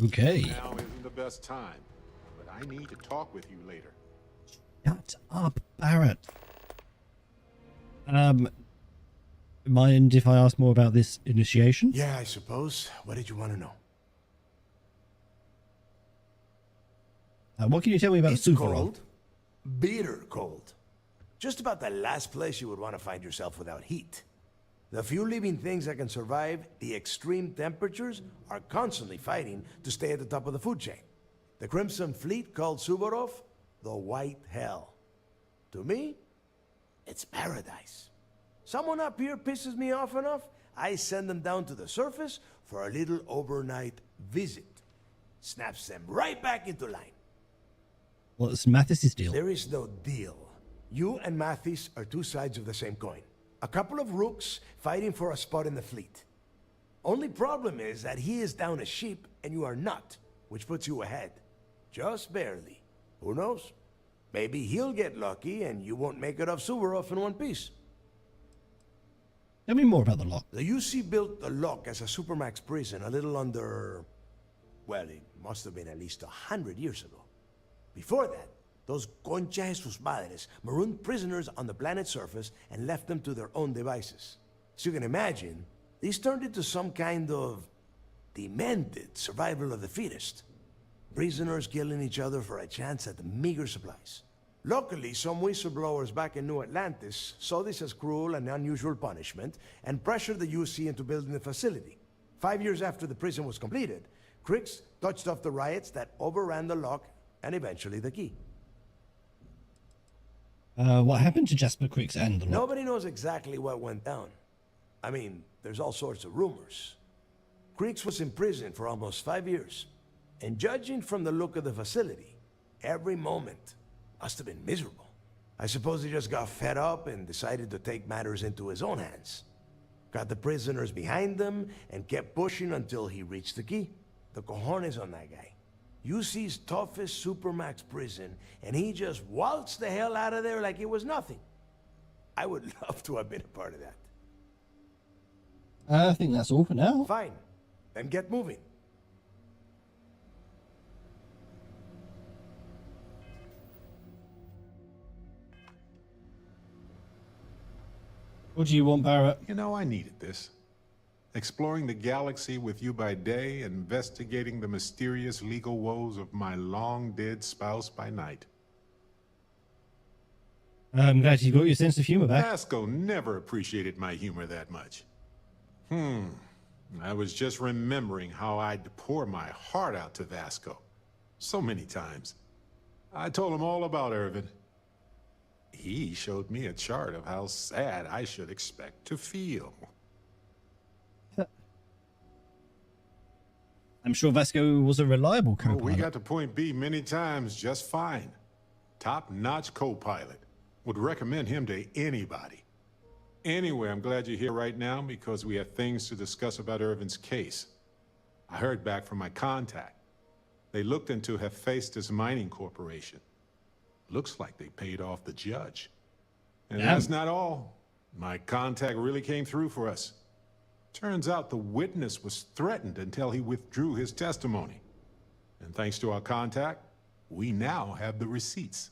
Okay. Now isn't the best time, but I need to talk with you later. Shut up, Barrett. Mind if I ask more about this initiation? Yeah, I suppose. What did you want to know? What can you tell me about It's Suvorov? cold. Bitter cold. Just about the last place you would want to find yourself without heat. The few living things that can survive the extreme temperatures are constantly fighting to stay at the top of the food chain. The Crimson Fleet called Suvorov the White Hell. To me, it's paradise. Someone up here pisses me off enough, I send them down to the surface for a little overnight visit. Snaps them right back into line. What's Mathis's deal? There is no deal. You and Mathis are two sides of the same coin. A couple of rooks fighting for a spot in the fleet. Only problem is that he is down a ship and you are not, which puts you ahead. Just barely. Who knows? Maybe he'll get lucky and you won't make it off Suvorov in one piece. Tell me more about the lock. The UC built the lock as a supermax prison a little under... well, it must have been at least 100 years ago. Before that, those concha de sus madres marooned prisoners on the planet's surface and left them to their own devices. As you can imagine, these turned into some kind of demented survival of the fittest. Prisoners killing each other for a chance at the meager supplies. Luckily, some whistleblowers back in New Atlantis saw this as cruel and unusual punishment and pressured the UC into building the facility. 5 years after the prison was completed, Crix touched off the riots that overran the lock and eventually the key. What happened to Jasper Crix and the lock? Nobody knows exactly what went down. I mean, there's all sorts of rumors. Crix was in prison for almost 5 years. And judging from the look of the facility, every moment must have been miserable. I suppose he just got fed up and decided to take matters into his own hands. Got the prisoners behind them and kept pushing until he reached the key. The cojones on that guy. UC's toughest supermax prison, and he just waltzed the hell out of there like it was nothing. I would love to have been a part of that. I think that's all for now. Fine. Then get moving. What do you want, Barrett? You know, I needed this. Exploring the galaxy with you by day, investigating the mysterious legal woes of my long-dead spouse by night. I'm glad you got your sense of humor back. Vasco never appreciated my humor that much. I was just remembering how I'd pour my heart out to Vasco. So many times. I told him all about Irvin. He showed me a chart of how sad I should expect to feel. I'm sure Vasco was a reliable co-pilot. We got to point B many times just fine. Top-notch co-pilot. Would recommend him to anybody. Anyway, I'm glad you're here right now because we have things to discuss about Irvin's case. I heard back from my contact. They looked into Hephaestus Mining Corporation. Looks like they paid off the judge. And that's not all. My contact really came through for us. Turns out the witness was threatened until he withdrew his testimony. And thanks to our contact, we now have the receipts.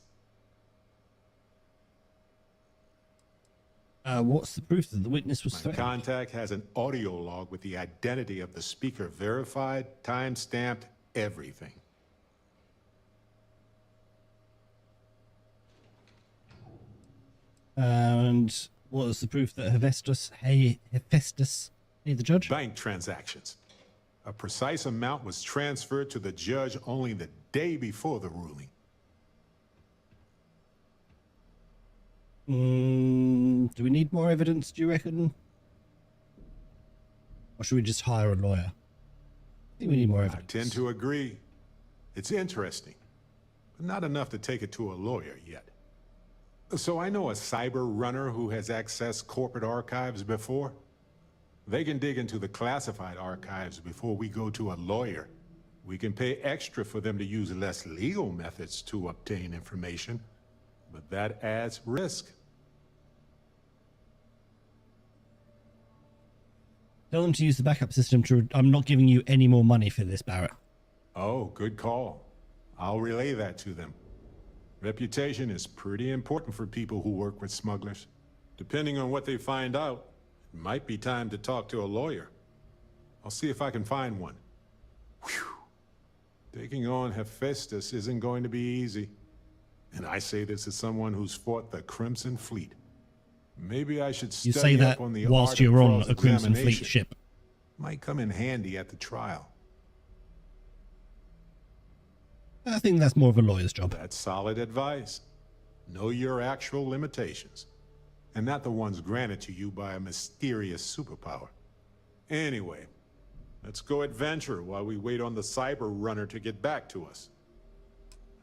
What's the proof that the witness was threatened? My contact has an audio log with the identity of the speaker verified, time-stamped, everything. And what was the proof that Hephaestus paid the judge? Bank transactions. A precise amount was transferred to the judge only the day before the ruling. Do we need more evidence, do you reckon? Or should we just hire a lawyer? I think we need more evidence. I tend to agree. It's interesting, but not enough to take it to a lawyer yet. So I know a cyber runner who has accessed corporate archives before. They can dig into the classified archives before we go to a lawyer. We can pay extra for them to use less legal methods to obtain information, but that adds risk. Tell them to use the backup system to... I'm not giving you any more money for this, Barrett. Oh, good call. I'll relay that to them. Reputation is pretty important for people who work with smugglers. Depending on what they find out, it might be time to talk to a lawyer. I'll see if I can find one. Whew. Taking on Hephaestus isn't going to be easy. And I say this as someone who's fought the Crimson Fleet. Maybe I should You study say that up on the whilst art you're of on a Crimson Fleet cross-examination. ship. Might come in handy at the trial. I think that's more of a lawyer's job. That's solid advice. Know your actual limitations, and not the ones granted to you by a mysterious superpower. Anyway, let's go adventure while we wait on the cyber runner to get back to us.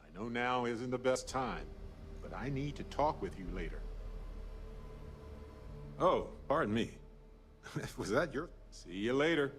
I know now isn't the best time, but I need to talk with you later. Oh, pardon me. Was that your... See you later.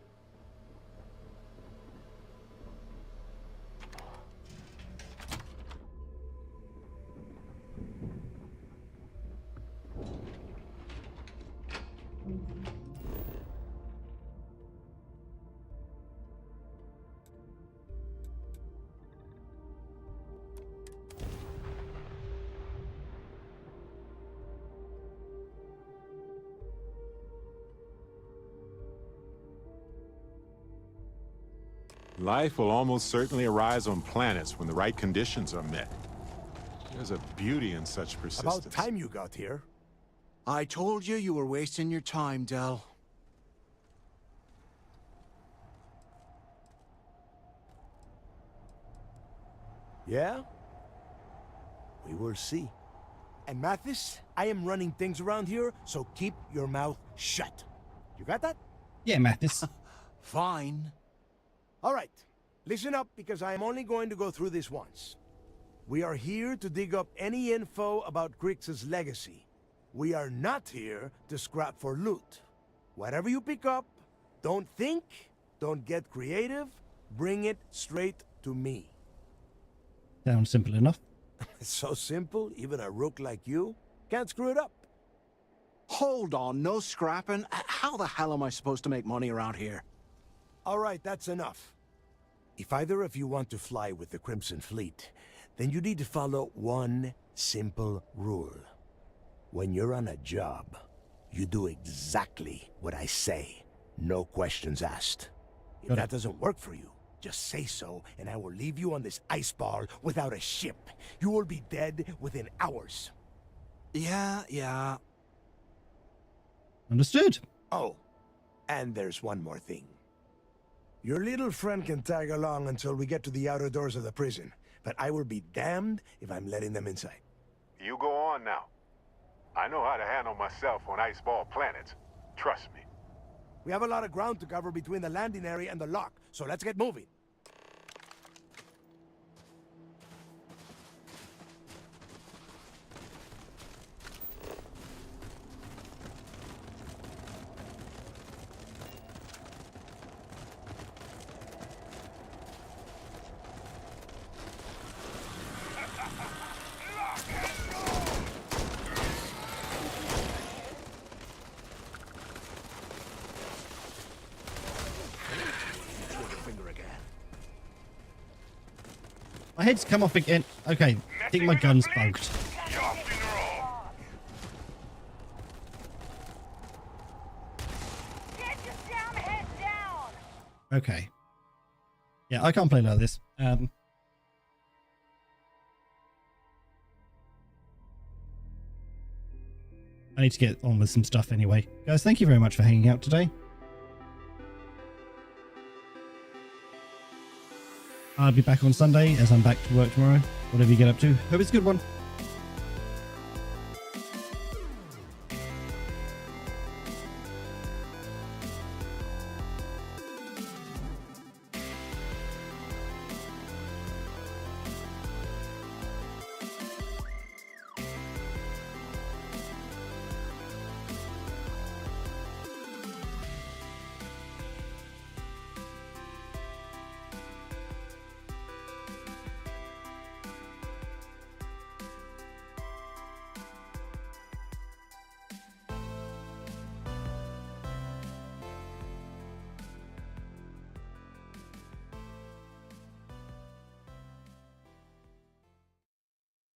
Life will almost certainly arise on planets when the right conditions are met. There's a beauty in such persistence. About time you got here. I told you were wasting your time, Del. Yeah? We will see. And Mathis, I am running things around here, so keep your mouth shut. You got that? Yeah, Mathis. Fine. All right, listen up because I am only going to go through this once. We are here to dig up any info about Grix's legacy. We are not here to scrap for loot. Whatever you pick up, don't think, don't get creative, bring it straight to me. Sounds simple enough. It's so simple, even a rook like you can't screw it up. Hold on, no scrapping? How the hell am I supposed to make money around here? All right, that's enough. If either of you want to fly with the Crimson Fleet, then you need to follow one simple rule. When you're on a job, you do exactly what I say. No questions asked. If that doesn't work for you, just say so, and I will leave you on this ice ball without a ship. You will be dead within hours. Yeah. Understood. Oh, and there's one more thing. Your little friend can tag along until we get to the outer doors of the prison, but I will be damned if I'm letting them inside. You go on now. I know how to handle myself on iceball planets. Trust me. We have a lot of ground to cover between the landing area and the lock, so let's get moving. My head's come off again. Okay, I think my gun's bugged. Okay. Yeah, I can't play like this. I need to get on with some stuff anyway. Guys, thank you very much for hanging out today. I'll be back on Sunday as I'm back to work tomorrow. Whatever you get up to. Hope it's a good one.